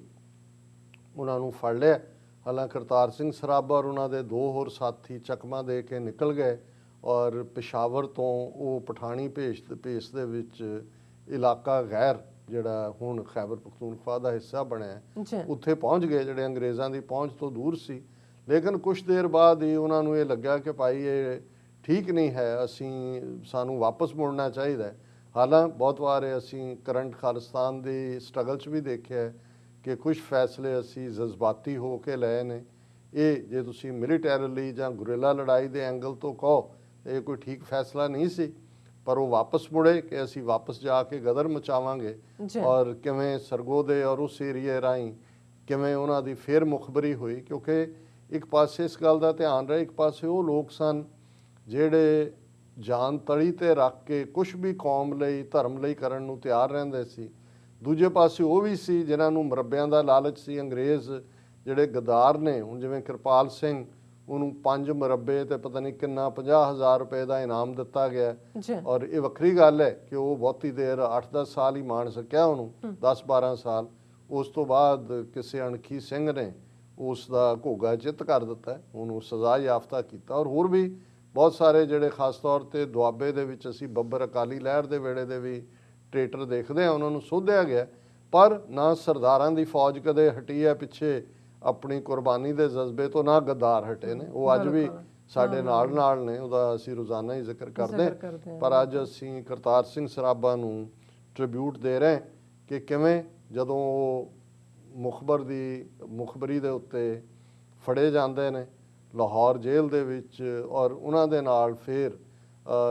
ਉਹਨਾਂ ਨੂੰ ਫੜ ਲਿਆ। ਹਾਲਾਂਕਿ ਕਰਤਾਰ ਸਿੰਘ ਸਰਾਭਾ ਔਰ ਉਹਨਾਂ ਦੇ 2 ਹੋਰ ਸਾਥੀ ਚਕਮਾ ਦੇ ਕੇ ਨਿਕਲ ਗਏ ਔਰ ਪਿਸ਼ਾਵਰ ਤੋਂ ਉਹ ਪਠਾਣੀ ਭੇਸ ਦੇ ਵਿੱਚ ਇਲਾਕਾ ਗੈਰ ਜਿਹੜਾ ਹੁਣ ਖੈਬਰ ਪਖਤੂਨਖਵਾ ਦਾ ਹਿੱਸਾ ਬਣਿਆ, ਉੱਥੇ ਪਹੁੰਚ ਗਏ, ਜਿਹੜੇ ਅੰਗਰੇਜ਼ਾਂ ਦੀ ਪਹੁੰਚ ਤੋਂ ਦੂਰ ਸੀ। ਲੇਕਿਨ ਕੁਛ ਦੇਰ ਬਾਅਦ ਹੀ ਉਹਨਾਂ ਨੂੰ ਇਹ ਲੱਗਾ ਕਿ ਭਾਈ ਇਹ ਠੀਕ ਨਹੀਂ ਹੈ, ਅਸੀਂ ਸਾਨੂੰ ਵਾਪਸ ਮੁੜਨਾ ਚਾਹੀਦਾ ਹੈ। ਹਾਲਾਂ ਬਹੁਤ ਵਾਰ ਅਸੀਂ ਕਰੰਟ ਖਾਲਿਸਤਾਨ ਦੀ ਸਟਰਗਲ 'ਚ ਵੀ ਦੇਖਿਆ ਹੈ ਕਿ ਕੁਝ ਫੈਸਲੇ ਅਸੀਂ ਜਜ਼ਬਾਤੀ ਹੋ ਕੇ ਲਏ ਨੇ। ਇਹ ਜੇ ਤੁਸੀਂ ਮਿਲੀਟੈਰਲੀ ਜਾਂ ਗੁਰੀਲਾ ਲੜਾਈ ਦੇ ਐਂਗਲ ਤੋਂ ਕਹੋ ਇਹ ਕੋਈ ਠੀਕ ਫੈਸਲਾ ਨਹੀਂ ਸੀ, ਪਰ ਉਹ ਵਾਪਸ ਮੁੜੇ ਕਿ ਅਸੀਂ ਵਾਪਸ ਜਾ ਕੇ ਗਦਰ ਮਚਾਵਾਂਗੇ। ਔਰ ਕਿਵੇਂ ਸਰਗੋਦੇ ਔਰ ਉਸ ਏਰੀਏ ਰਾਹੀਂ ਕਿਵੇਂ ਉਹਨਾਂ ਦੀ ਫੇਰ ਮੁਖਬਰੀ ਹੋਈ, ਕਿਉਂਕਿ ਇੱਕ ਪਾਸੇ ਇਸ ਗੱਲ ਦਾ ਧਿਆਨ ਰਹੇ, ਇੱਕ ਪਾਸੇ ਉਹ ਲੋਕ ਸਨ ਜਿਹੜੇ ਜਾਨ ਤਲੀ ਤੇ ਰੱਖ ਕੇ ਕੁਝ ਵੀ ਕੌਮ ਲਈ ਧਰਮ ਲਈ ਕਰਨ ਨੂੰ ਤਿਆਰ ਰਹਿੰਦੇ ਸੀ। ਦੂਜੇ ਪਾਸੇ ਉਹ ਵੀ ਸੀ ਜਿਨ੍ਹਾਂ ਨੂੰ ਮੁਰੱਬਿਆਂ ਦਾ ਲਾਲਚ ਸੀ। ਅੰਗਰੇਜ਼ ਜਿਹੜੇ ਗਦਾਰ ਨੇ, ਹੁਣ ਜਿਵੇਂ ਕਿਰਪਾਲ ਸਿੰਘ, ਉਹਨੂੰ 5 ਮੁਰੱਬੇ ਤੇ ਪਤਾ ਨਹੀਂ ਕਿੰਨਾ 50,000 ਰੁਪਏ ਦਾ ਇਨਾਮ ਦਿੱਤਾ ਗਿਆ। ਔਰ ਇਹ ਵੱਖਰੀ ਗੱਲ ਹੈ ਕਿ ਉਹ ਬਹੁਤੀ ਦੇਰ 8-10 ਸਾਲ ਹੀ ਮਾਣ ਸਕਿਆ, ਉਹਨੂੰ 10-12 ਸਾਲ। ਉਸ ਤੋਂ ਬਾਅਦ ਕਿਸੇ ਅਣਖੀ ਸਿੰਘ ਨੇ ਉਸ ਦਾ ਘੋਗਾ ਚਿੱਤ ਕਰ ਦਿੱਤਾ, ਉਹਨੂੰ ਸਜ਼ਾ ਯਾਫਤਾ ਕੀਤਾ। ਔਰ ਹੋਰ ਵੀ ਬਹੁਤ ਸਾਰੇ ਜਿਹੜੇ ਖਾਸ ਤੌਰ ਤੇ ਦੁਆਬੇ ਦੇ ਵਿੱਚ ਅਸੀਂ ਬੱਬਰ ਅਕਾਲੀ ਲਹਿਰ ਦੇ ਵੇਲੇ ਦੇ ਵੀ ਟਰੇਟਰ ਦੇਖਦੇ ਹਾਂ, ਉਹਨਾਂ ਨੂੰ ਸੋਧਿਆ ਗਿਆ। ਪਰ ਨਾ ਸਰਦਾਰਾਂ ਦੀ ਫੌਜ ਕਦੇ ਹਟੀ ਹੈ ਪਿੱਛੇ ਆਪਣੀ ਕੁਰਬਾਨੀ ਦੇ ਜਜ਼ਬੇ ਤੋਂ, ਨਾ ਗੱਦਾਰ ਹਟੇ ਨੇ। ਉਹ ਅੱਜ ਵੀ ਸਾਡੇ ਨਾਲ ਨੇ, ਉਹਦਾ ਅਸੀਂ ਰੋਜ਼ਾਨਾ ਹੀ ਜ਼ਿਕਰ ਕਰਦੇ। ਪਰ ਅੱਜ ਅਸੀਂ ਕਰਤਾਰ ਸਿੰਘ ਸਰਾਭਾ ਨੂੰ ਟ੍ਰਿਬਿਊਟ ਦੇ ਰਹੇ ਕਿ ਕਿਵੇਂ ਜਦੋਂ ਉਹ ਮੁਖਬਰੀ ਦੇ ਉੱਤੇ ਫੜੇ ਜਾਂਦੇ ਨੇ ਲਾਹੌਰ ਜੇਲ੍ਹ ਦੇ ਵਿੱਚ, ਔਰ ਉਹਨਾਂ ਦੇ ਨਾਲ ਫਿਰ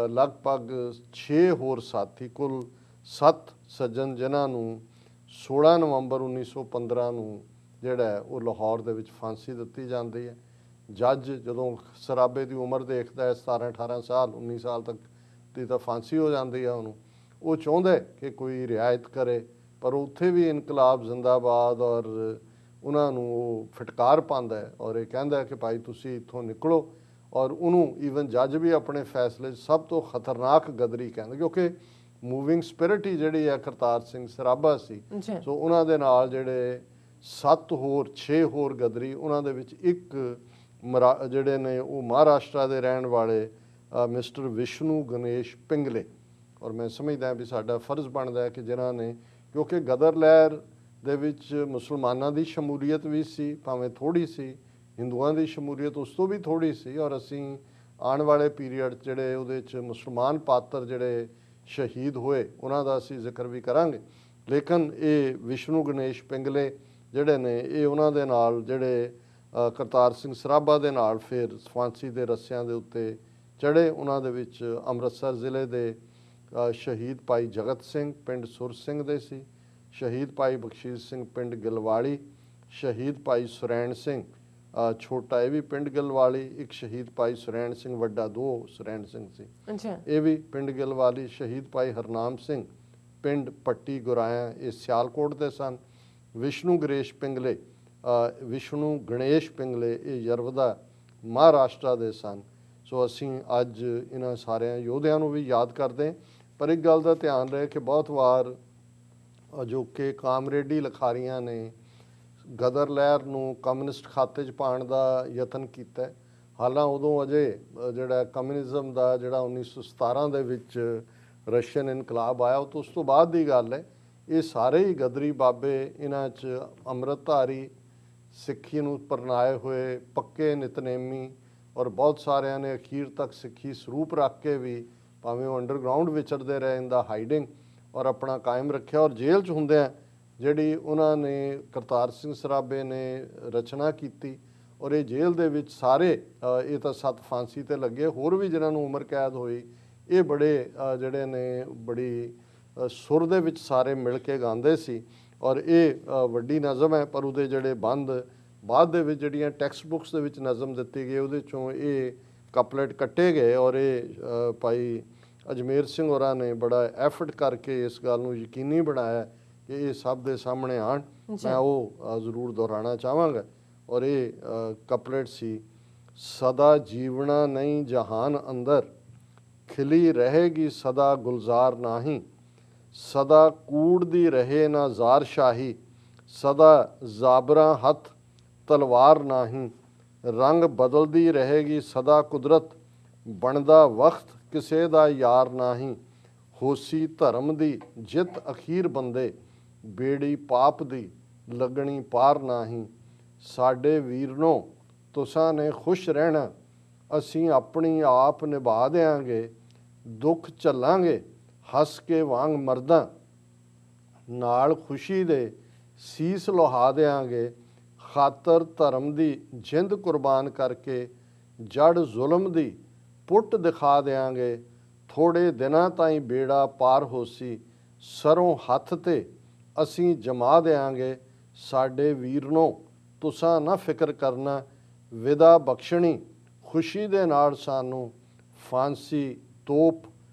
ਲਗਭਗ 6 ਹੋਰ ਸਾਥੀ, ਕੁੱਲ 7 ਸੱਜਣ, ਜਿਨ੍ਹਾਂ ਨੂੰ 16 ਨਵੰਬਰ 1915 ਨੂੰ ਜਿਹੜਾ ਹੈ ਉਹ ਲਾਹੌਰ ਦੇ ਵਿੱਚ ਫਾਂਸੀ ਦਿੱਤੀ ਜਾਂਦੀ ਹੈ। ਜੱਜ ਜਦੋਂ ਸਰਾਭੇ ਦੀ ਉਮਰ ਦੇਖਦਾ ਹੈ 17-18 ਸਾਲ, 19 ਸਾਲ ਤੱਕ ਦੀ ਤਾਂ ਫਾਂਸੀ ਹੋ ਜਾਂਦੀ ਹੈ ਉਹਨੂੰ, ਉਹ ਚਾਹੁੰਦਾ ਕਿ ਕੋਈ ਰਿਆਇਤ ਕਰੇ, ਪਰ ਉੱਥੇ ਵੀ ਇਨਕਲਾਬ ਜ਼ਿੰਦਾਬਾਦ ਔਰ ਉਹਨਾਂ ਨੂੰ ਉਹ ਫਟਕਾਰ ਪਾਉਂਦਾ ਹੈ ਔਰ ਇਹ ਕਹਿੰਦਾ ਕਿ ਭਾਈ ਤੁਸੀਂ ਇੱਥੋਂ ਨਿਕਲੋ। ਔਰ ਉਹਨੂੰ ਈਵਨ ਜੱਜ ਵੀ ਆਪਣੇ ਫੈਸਲੇ 'ਚ ਸਭ ਤੋਂ ਖਤਰਨਾਕ ਗਦਰੀ ਕਹਿੰਦਾ, ਕਿਉਂਕਿ ਮੂਵਿੰਗ ਸਪਿਰਿਟ ਹੀ ਜਿਹੜੀ ਹੈ ਕਰਤਾਰ ਸਿੰਘ ਸਰਾਭਾ ਸੀ। ਸੋ ਉਹਨਾਂ ਦੇ ਨਾਲ ਜਿਹੜੇ 6 ਹੋਰ ਗਦਰੀ, ਉਹਨਾਂ ਦੇ ਵਿੱਚ ਇੱਕ ਜਿਹੜੇ ਨੇ ਉਹ ਮਹਾਰਾਸ਼ਟਰ ਦੇ ਰਹਿਣ ਵਾਲੇ ਮਿਸਟਰ ਵਿਸ਼ਨੂੰ ਗਣੇਸ਼ ਪਿੰਗਲੇ। ਔਰ ਮੈਂ ਸਮਝਦਾ ਵੀ ਸਾਡਾ ਫਰਜ਼ ਬਣਦਾ ਹੈ ਕਿ ਜਿਨ੍ਹਾਂ ਨੇ, ਕਿਉਂਕਿ ਗਦਰ ਲਹਿਰ ਦੇ ਵਿੱਚ ਮੁਸਲਮਾਨਾਂ ਦੀ ਸ਼ਮੂਲੀਅਤ ਵੀ ਸੀ, ਭਾਵੇਂ ਥੋੜ੍ਹੀ ਸੀ, ਹਿੰਦੂਆਂ ਦੀ ਸ਼ਮੂਲੀਅਤ ਉਸ ਤੋਂ ਵੀ ਥੋੜ੍ਹੀ ਸੀ। ਔਰ ਅਸੀਂ ਆਉਣ ਵਾਲੇ ਪੀਰੀਅਡ ਜਿਹੜੇ ਉਹਦੇ 'ਚ ਮੁਸਲਮਾਨ ਪਾਤਰ ਜਿਹੜੇ ਸ਼ਹੀਦ ਹੋਏ ਉਹਨਾਂ ਦਾ ਅਸੀਂ ਜ਼ਿਕਰ ਵੀ ਕਰਾਂਗੇ। ਲੇਕਿਨ ਇਹ ਵਿਸ਼ਨੂੰ ਗਣੇਸ਼ ਪਿੰਗਲੇ ਜਿਹੜੇ ਨੇ, ਇਹ ਉਹਨਾਂ ਦੇ ਨਾਲ ਜਿਹੜੇ ਕਰਤਾਰ ਸਿੰਘ ਸਰਾਭਾ ਦੇ ਨਾਲ ਫਿਰ ਫਾਂਸੀ ਦੇ ਰੱਸਿਆਂ ਦੇ ਉੱਤੇ ਚੜ੍ਹੇ। ਉਹਨਾਂ ਦੇ ਵਿੱਚ ਅੰਮ੍ਰਿਤਸਰ ਜ਼ਿਲ੍ਹੇ ਦੇ ਸ਼ਹੀਦ ਭਾਈ ਜਗਤ ਸਿੰਘ ਪਿੰਡ ਸੁਰ ਸਿੰਘ ਦੇ ਸੀ, ਸ਼ਹੀਦ ਭਾਈ ਬਖਸ਼ੀਸ਼ ਸਿੰਘ ਪਿੰਡ ਗਿਲਵਾਲੀ, ਸ਼ਹੀਦ ਭਾਈ ਸੁਰੈਣ ਸਿੰਘ ਛੋਟਾ ਇਹ ਵੀ ਪਿੰਡ ਗਿਲਵਾਲੀ, ਇੱਕ ਸ਼ਹੀਦ ਭਾਈ ਸੁਰੈਣ ਸਿੰਘ ਵੱਡਾ, 2 ਸੁਰੈਣ ਸਿੰਘ ਸੀ, ਇਹ ਵੀ ਪਿੰਡ ਗਿਲਵਾਲੀ, ਸ਼ਹੀਦ ਭਾਈ ਹਰਨਾਮ ਸਿੰਘ ਪਿੰਡ ਪੱਟੀ ਗੁਰਾਇਆ, ਇਹ ਸਿਆਲਕੋਟ ਦੇ ਸਨ। ਵਿਸ਼ਨੂੰ ਗਣੇਸ਼ ਪਿੰਗਲੇ ਇਹ ਯਰਵਦਾ ਮਹਾਰਾਸ਼ਟਰ ਦੇ ਸਨ। ਸੋ ਅਸੀਂ ਅੱਜ ਇਹਨਾਂ ਸਾਰਿਆਂ ਯੋਧਿਆਂ ਨੂੰ ਵੀ ਯਾਦ ਕਰਦੇ। ਪਰ ਇੱਕ ਗੱਲ ਦਾ ਧਿਆਨ ਰਹੇ ਕਿ ਬਹੁਤ ਵਾਰ ਅਜੋਕੇ ਕਾਮਰੇਡੀ ਲਿਖਾਰੀਆਂ ਨੇ ਗਦਰ ਲਹਿਰ ਨੂੰ ਕਮਿਊਨਿਸਟ ਖਾਤੇ 'ਚ ਪਾਉਣ ਦਾ ਯਤਨ ਕੀਤਾ। ਹਾਲਾਂ ਉਦੋਂ ਅਜੇ ਜਿਹੜਾ ਕਮਿਊਨਿਜ਼ਮ ਦਾ ਜਿਹੜਾ 1917 ਦੇ ਵਿੱਚ ਰਸ਼ੀਅਨ ਇਨਕਲਾਬ ਆਇਆ, ਉਹ ਉਸ ਤੋਂ ਬਾਅਦ ਦੀ ਗੱਲ ਹੈ। ਇਹ ਸਾਰੇ ਹੀ ਗਦਰੀ ਬਾਬੇ, ਇਹਨਾਂ 'ਚ ਅੰਮ੍ਰਿਤਧਾਰੀ, ਸਿੱਖੀ ਨੂੰ ਪਰਨਾਏ ਹੋਏ ਪੱਕੇ ਨਿਤਨੇਮੀ, ਔਰ ਬਹੁਤ ਸਾਰਿਆਂ ਨੇ ਅਖੀਰ ਤੱਕ ਸਿੱਖੀ ਸਰੂਪ ਰੱਖ ਕੇ ਵੀ ਭਾਵੇਂ ਉਹ ਅੰਡਰਗਰਾਊਂਡ ਵਿਚਰਦੇ ਰਹੇ ਇਨ ਦਾ ਹਾਈਡਿੰਗ, ਔਰ ਆਪਣਾ ਕਾਇਮ ਰੱਖਿਆ। ਔਰ ਜੇਲ੍ਹ 'ਚ ਹੁੰਦਿਆਂ ਜਿਹੜੀ ਉਹਨਾਂ ਨੇ ਕਰਤਾਰ ਸਿੰਘ ਸਰਾਭੇ ਨੇ ਰਚਨਾ ਕੀਤੀ, ਔਰ ਇਹ ਜੇਲ੍ਹ ਦੇ ਵਿੱਚ ਸਾਰੇ ਇਹ ਤਾਂ 7 ਫਾਂਸੀ 'ਤੇ ਲੱਗੇ, ਹੋਰ ਵੀ ਜਿਨ੍ਹਾਂ ਨੂੰ ਉਮਰ ਕੈਦ ਹੋਈ, ਇਹ ਬੜੇ ਜਿਹੜੇ ਨੇ ਬੜੀ ਸੁਰ ਦੇ ਵਿੱਚ ਸਾਰੇ ਮਿਲ ਕੇ ਗਾਉਂਦੇ ਸੀ। ਔਰ ਇਹ ਵੱਡੀ ਨਜ਼ਮ ਹੈ, ਪਰ ਉਹਦੇ ਜਿਹੜੇ ਬੰਦ ਬਾਅਦ ਦੇ ਵਿੱਚ ਜਿਹੜੀਆਂ ਟੈਕਸਟ ਬੁੱਕਸ ਦੇ ਵਿੱਚ ਨਜ਼ਮ ਦਿੱਤੀ ਗਈ, ਉਹਦੇ 'ਚੋਂ ਇਹ ਕਪਲੇਟ ਕੱਟੇ ਗਏ। ਔਰ ਇਹ ਭਾਈ ਅਜਮੇਰ ਸਿੰਘ ਹੋਰਾਂ ਨੇ ਬੜਾ ਐਫਰਟ ਕਰਕੇ ਇਸ ਗੱਲ ਨੂੰ ਯਕੀਨੀ ਬਣਾਇਆ ਕਿ ਇਹ ਸਭ ਦੇ ਸਾਹਮਣੇ ਆਉਣ। ਮੈਂ ਉਹ ਜ਼ਰੂਰ ਦੁਹਰਾਉਣਾ ਚਾਹਾਂਗਾ। ਔਰ ਇਹ ਕਪਲੇਟ ਸੀ, ਸਦਾ ਜੀਵਣਾ ਨਹੀਂ ਜਹਾਨ ਅੰਦਰ, ਖਿਲੀ ਰਹੇਗੀ ਸਦਾ ਗੁਲਜ਼ਾਰ ਨਾਹੀਂ, ਸਦਾ ਕੂੜਦੀ ਰਹੇ ਨਾ ਜ਼ਾਰ ਸ਼ਾਹੀ, ਸਦਾ ਜ਼ਾਬਰਾਂ ਹੱਥ ਤਲਵਾਰ ਨਾਹੀਂ, ਰੰਗ ਬਦਲਦੀ ਰਹੇਗੀ ਸਦਾ ਕੁਦਰਤ, ਬਣਦਾ ਵਕਤ ਕਿਸੇ ਦਾ ਯਾਰ ਨਾਹੀਂ, ਹੋਸੀ ਧਰਮ ਦੀ ਜਿੱਤ ਅਖੀਰ ਬੰਦੇ, ਬੇੜੀ ਪਾਪ ਦੀ ਲੱਗਣੀ ਪਾਰ ਨਾਹੀਂ, ਸਾਡੇ ਵੀਰਨੋ ਤੁਸਾਂ ਨੇ ਖੁਸ਼ ਰਹਿਣਾ, ਅਸੀਂ ਆਪਣੀ ਆਪ ਨਿਭਾ ਦਿਆਂਗੇ, ਦੁੱਖ ਝੱਲਾਂਗੇ ਹੱਸ ਕੇ ਵਾਂਗ ਮਰਦਾਂ, ਨਾਲ ਖੁਸ਼ੀ ਦੇ ਸੀਸ ਲੁਹਾ ਦਿਆਂਗੇ, ਖਾਤਰ ਧਰਮ ਦੀ ਜਿੰਦ ਕੁਰਬਾਨ ਕਰਕੇ ਜੜ ਜ਼ੁਲਮ ਦੀ ਪੁੱਟ ਦਿਖਾ ਦਿਆਂਗੇ। ਥੋੜੇ ਦਿਨਾਂ ਤਾਈਂ ਬੇੜਾ ਪਾਰ ਹੋਸੀ, ਸਰੋਂ ਹੱਥ ਤੇ ਅਸੀਂ ਜਮਾ ਦਿਆਂਗੇ। ਸਾਡੇ ਵੀਰਨੋ ਤੁਸਾਂ ਨਾ ਫਿਕਰ ਕਰਨਾ, ਵਿਦਾ ਬਖਸ਼ਣੀ ਖੁਸ਼ੀ ਦੇ ਨਾਲ ਸਾਨੂੰ, ਫਾਂਸੀ ਤੋਪ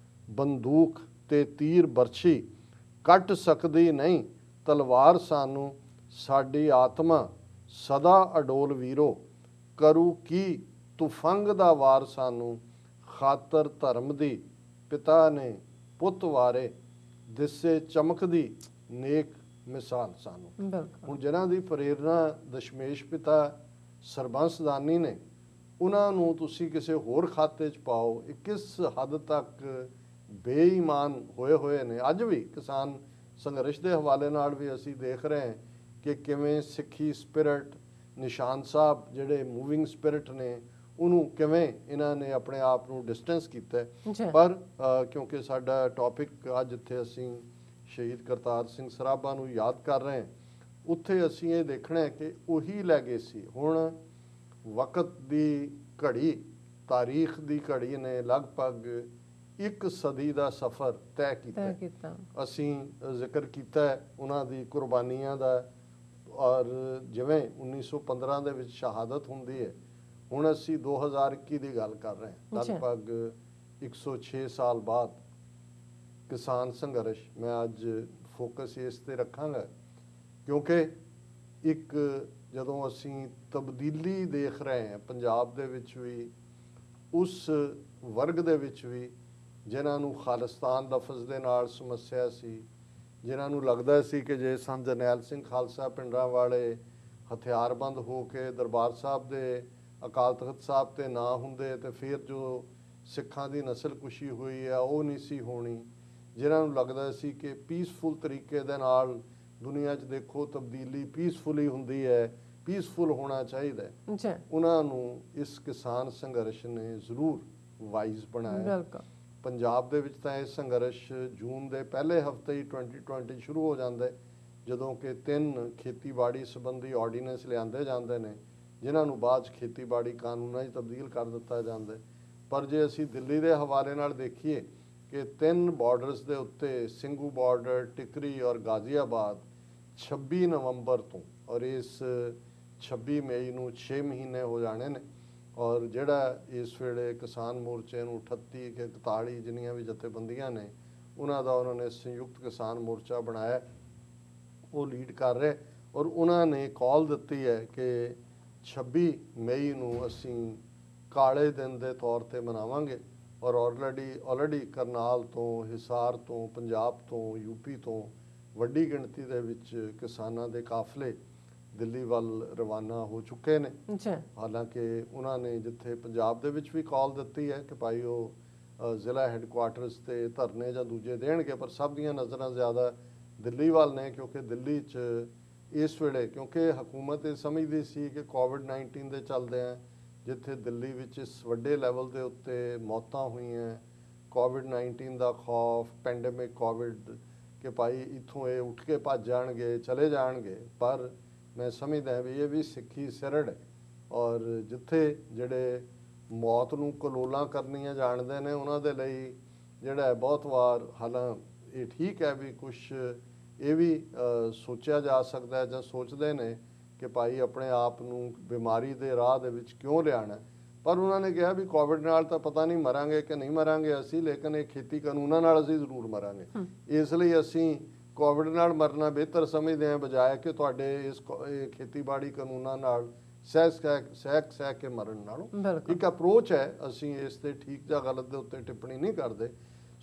ਬੰਦੂਕ ਤੇ ਤੀਰ ਬਰਛੀ ਕੱਟ ਸਕਦੀ ਨਹੀਂ ਤਲਵਾਰ ਸਾਨੂੰ। ਸਾਡੀ ਆਤਮਾ ਸਦਾ ਅਡੋਲ ਵੀਰੋ, ਕਰੂ ਕੀ ਤੁਫੰਗ ਦਾ ਵਾਰ ਸਾਨੂੰ। ਖਾਤਰ ਧਰਮ ਦੀ ਪਿਤਾ ਨੇ ਪੁੱਤ ਵਾਰੇ, ਦਿਸੇ ਚਮਕਦੀ ਨੇਕ ਮਿਸਾਲ ਸਾਨੂੰ। ਬਿਲਕੁਲ ਹੁਣ ਜਿਨ੍ਹਾਂ ਦੀ ਪ੍ਰੇਰਨਾ ਦਸ਼ਮੇਸ਼ ਪਿਤਾ ਸਰਬੰਸ ਦਾਨੀ ਨੇ, ਉਹਨਾਂ ਨੂੰ ਤੁਸੀਂ ਕਿਸੇ ਹੋਰ ਖਾਤੇ 'ਚ ਪਾਓ। ਇਹ ਕਿਸ ਹੱਦ ਤੱਕ ਬੇਈਮਾਨ ਹੋਏ ਨੇ। ਅੱਜ ਵੀ ਕਿਸਾਨ ਸੰਘਰਸ਼ ਦੇ ਹਵਾਲੇ ਨਾਲ ਵੀ ਅਸੀਂ ਦੇਖ ਰਹੇ ਹਾਂ ਕਿ ਕਿਵੇਂ ਸਿੱਖੀ ਸਪਿਰਿਟ, ਨਿਸ਼ਾਨ ਸਾਹਿਬ ਜਿਹੜੇ ਮੂਵਿੰਗ ਸਪਿਰਿਟ ਨੇ, ਉਹਨੂੰ ਕਿਵੇਂ ਇਹਨਾਂ ਨੇ ਆਪਣੇ ਆਪ ਨੂੰ ਡਿਸਟੈਂਸ ਕੀਤਾ ਹੈ। ਪਰ ਕਿਉਂਕਿ ਸਾਡਾ ਟੌਪਿਕ ਅੱਜ ਇੱਥੇ ਅਸੀਂ ਸ਼ਹੀਦ ਕਰਤਾਰ ਸਿੰਘ ਸਰਾਭਾ ਨੂੰ ਯਾਦ ਕਰ ਰਹੇ ਹਾਂ, ਉੱਥੇ ਅਸੀਂ ਇਹ ਦੇਖਣਾ ਹੈ ਕਿ ਉਹੀ ਲੈਗੇਸੀ ਹੁਣ ਵਕਤ ਦੀ ਘੜੀ, ਤਾਰੀਖ ਦੀ ਘੜੀ ਨੇ ਲਗਭਗ 1 ਸਦੀ ਦਾ ਸਫ਼ਰ ਤੈਅ ਕੀਤਾ। ਅਸੀਂ ਜ਼ਿਕਰ ਕੀਤਾ ਉਹਨਾਂ ਦੀ ਕੁਰਬਾਨੀਆਂ ਦਾ, ਔਰ ਜਿਵੇਂ 1915 ਦੇ ਵਿੱਚ ਸ਼ਹਾਦਤ ਹੁੰਦੀ ਹੈ, ਹੁਣ ਅਸੀਂ 2021 ਦੀ ਗੱਲ ਕਰ ਰਹੇ ਹਾਂ। ਲਗਭਗ 106 ਸਾਲ ਬਾਅਦ ਕਿਸਾਨ ਸੰਘਰਸ਼। ਮੈਂ ਅੱਜ ਫੋਕਸ ਇਸ ਤੇ ਰੱਖਾਂਗਾ ਕਿਉਂਕਿ ਇੱਕ ਜਦੋਂ ਅਸੀਂ ਤਬਦੀਲੀ ਦੇਖ ਰਹੇ ਹਾਂ ਪੰਜਾਬ ਦੇ ਵਿੱਚ ਵੀ, ਉਸ ਵਰਗ ਦੇ ਵਿੱਚ ਵੀ ਜਿਨ੍ਹਾਂ ਨੂੰ ਖਾਲਿਸਤਾਨ ਲਫ਼ਜ਼ ਦੇ ਨਾਲ ਸਮੱਸਿਆ ਸੀ, ਜਿਨ੍ਹਾਂ ਨੂੰ ਲੱਗਦਾ ਸੀ ਕਿ ਜੇ ਸੰਤ ਜਰਨੈਲ ਸਿੰਘ ਖਾਲਸਾ ਪਿੰਡਾਂ ਵਾਲੇ ਹਥਿਆਰਬੰਦ ਹੋ ਕੇ ਦਰਬਾਰ ਸਾਹਿਬ ਦੇ ਅਕਾਲ ਤਖਤ ਸਾਹਿਬ ਤੇ ਨਾ ਹੁੰਦੇ ਤੇ ਫਿਰ ਜੋ ਸਿੱਖਾਂ ਦੀ ਨਸਲਕੁਸ਼ੀ ਹੋਈ ਆ ਉਹ ਨਹੀਂ ਸੀ ਹੋਣੀ, ਜਿਨ੍ਹਾਂ ਨੂੰ ਲੱਗਦਾ ਸੀ ਕਿ ਪੀਸਫੁਲ ਤਰੀਕੇ ਦੇ ਨਾਲ ਦੁਨੀਆ 'ਚ ਦੇਖੋ ਤਬਦੀਲੀ ਪੀਸਫੁਲੀ ਹੁੰਦੀ ਹੈ, ਪੀਸਫੁਲ ਹੋਣਾ ਚਾਹੀਦਾ ਹੈ, ਉਹਨਾਂ ਨੂੰ ਇਸ ਕਿਸਾਨ ਸੰਘਰਸ਼ ਨੇ ਜ਼ਰੂਰ ਵਾਈਜ਼ ਬਣਾਇਆ। ਪੰਜਾਬ ਦੇ ਵਿੱਚ ਤਾਂ ਇਹ ਸੰਘਰਸ਼ ਜੂਨ ਦੇ ਪਹਿਲੇ ਹਫ਼ਤੇ ਹੀ 2020 ਸ਼ੁਰੂ ਹੋ ਜਾਂਦਾ ਹੈ, ਜਦੋਂ ਕਿ 3 ਖੇਤੀਬਾੜੀ ਸੰਬੰਧੀ ਆਰਡੀਨੈਂਸ ਲਿਆਂਦੇ ਜਾਂਦੇ ਨੇ, ਜਿਨ੍ਹਾਂ ਨੂੰ ਬਾਅਦ 'ਚ ਖੇਤੀਬਾੜੀ ਕਾਨੂੰਨਾਂ 'ਚ ਤਬਦੀਲ ਕਰ ਦਿੱਤਾ ਜਾਂਦਾ। ਪਰ ਜੇ ਅਸੀਂ ਦਿੱਲੀ ਦੇ ਹਵਾਲੇ ਨਾਲ ਦੇਖੀਏ ਕਿ 3 ਬਾਰਡਰਸ ਦੇ ਉੱਤੇ ਸਿੰਘੂ ਬਾਰਡਰ, ਟਿਕਰੀ ਔਰ ਗਾਜ਼ੀਆਬਾਦ 26 ਨਵੰਬਰ ਤੋਂ, ਔਰ ਇਸ 26 ਮਈ ਨੂੰ 6 ਮਹੀਨੇ ਹੋ ਜਾਣੇ ਨੇ, ਔਰ ਜਿਹੜਾ ਇਸ ਵੇਲੇ ਕਿਸਾਨ ਮੋਰਚੇ ਨੂੰ 38 ਕਿ 41 ਜਿੰਨੀਆਂ ਵੀ ਜਥੇਬੰਦੀਆਂ ਨੇ, ਉਹਨਾਂ ਦਾ ਉਹਨਾਂ ਨੇ ਸੰਯੁਕਤ ਕਿਸਾਨ ਮੋਰਚਾ ਬਣਾਇਆ, ਉਹ ਲੀਡ ਕਰ ਰਹੇ, ਔਰ ਉਹਨਾਂ ਨੇ ਕਾਲ ਦਿੱਤੀ ਹੈ ਕਿ 26 ਮਈ ਨੂੰ ਅਸੀਂ ਕਾਲੇ ਦਿਨ ਦੇ ਤੌਰ ਤੇ ਮਨਾਵਾਂਗੇ। ਔਰ ਆਲਰੇਡੀ ਕਰਨਾਲ ਤੋਂ, ਹਿਸਾਰ ਤੋਂ, ਪੰਜਾਬ ਤੋਂ, ਯੂਪੀ ਤੋਂ ਵੱਡੀ ਗਿਣਤੀ ਦੇ ਵਿੱਚ ਕਿਸਾਨਾਂ ਦੇ ਕਾਫਲੇ ਦਿੱਲੀ ਵੱਲ ਰਵਾਨਾ ਹੋ ਚੁੱਕੇ ਨੇ। ਹਾਲਾਂਕਿ ਉਹਨਾਂ ਨੇ ਜਿੱਥੇ ਪੰਜਾਬ ਦੇ ਵਿੱਚ ਵੀ ਕਾਲ ਦਿੱਤੀ ਹੈ ਕਿ ਭਾਈ ਉਹ ਜ਼ਿਲ੍ਹਾ ਹੈੱਡਕੁਆਟਰਸ ਤੇ ਧਰਨੇ ਜਾਂ ਦੂਜੇ ਦੇਣਗੇ, ਪਰ ਸਭ ਦੀਆਂ ਨਜ਼ਰਾਂ ਜ਼ਿਆਦਾ ਦਿੱਲੀ ਵੱਲ ਨੇ, ਕਿਉਂਕਿ ਦਿੱਲੀ 'ਚ ਇਸ ਵੇਲੇ, ਕਿਉਂਕਿ ਹਕੂਮਤ ਇਹ ਸਮਝਦੀ ਸੀ ਕਿ ਕੋਵਿਡ-19 ਦੇ ਚੱਲਦਿਆਂ ਜਿੱਥੇ ਦਿੱਲੀ ਵਿੱਚ ਇਸ ਵੱਡੇ ਲੈਵਲ ਦੇ ਉੱਤੇ ਮੌਤਾਂ ਹੋਈਆਂ, ਕੋਵਿਡ-19 ਦਾ ਖੌਫ, ਪੈਂਡੇਮਿਕ ਕੋਵਿਡ, ਕਿ ਭਾਈ ਇੱਥੋਂ ਇਹ ਉੱਠ ਕੇ ਭੱਜ ਜਾਣਗੇ, ਚਲੇ ਜਾਣਗੇ। ਪਰ ਮੈਂ ਸਮਝਦਾ ਵੀ ਇਹ ਵੀ ਸਿੱਖੀ ਸਿਰੜ ਹੈ, ਔਰ ਜਿੱਥੇ ਜਿਹੜੇ ਮੌਤ ਨੂੰ ਕਲੋਲਾਂ ਕਰਨੀਆਂ ਜਾਣਦੇ ਨੇ, ਉਹਨਾਂ ਦੇ ਲਈ ਜਿਹੜਾ ਬਹੁਤ ਵਾਰ, ਹਾਲਾਂ ਇਹ ਠੀਕ ਹੈ ਵੀ ਕੁਛ ਇਹ ਵੀ ਸੋਚਿਆ ਜਾ ਸਕਦਾ ਹੈ ਜਾਂ ਸੋਚਦੇ ਨੇ ਕਿ ਭਾਈ ਆਪਣੇ ਆਪ ਨੂੰ ਬਿਮਾਰੀ ਦੇ ਰਾਹ ਦੇ ਵਿੱਚ ਕਿਉਂ ਲਿਆਉਣਾ, ਪਰ ਉਹਨਾਂ ਨੇ ਕਿਹਾ ਵੀ ਕੋਵਿਡ ਨਾਲ ਤਾਂ ਪਤਾ ਨਹੀਂ ਮਰਾਂਗੇ ਕਿ ਨਹੀਂ ਮਰਾਂਗੇ ਅਸੀਂ, ਲੇਕਿਨ ਇਹ ਖੇਤੀ ਕਾਨੂੰਨਾਂ ਨਾਲ ਅਸੀਂ ਜ਼ਰੂਰ ਮਰਾਂਗੇ। ਇਸ ਲਈ ਅਸੀਂ ਕੋਵਿਡ ਨਾਲ ਮਰਨਾ ਬਿਹਤਰ ਸਮਝਦੇ ਹਾਂ, ਬਜਾਏ ਕਿ ਤੁਹਾਡੇ ਇਸ ਖੇਤੀਬਾੜੀ ਕਾਨੂੰਨਾਂ ਨਾਲ ਸਹਿ ਕੇ ਮਰਨ ਨਾਲੋਂ। ਇੱਕ ਅਪਰੋਚ ਹੈ, ਅਸੀਂ ਇਸ ਤੇ ਠੀਕ ਜਾਂ ਗਲਤ ਦੇ ਉੱਤੇ ਟਿੱਪਣੀ ਨਹੀਂ ਕਰਦੇ।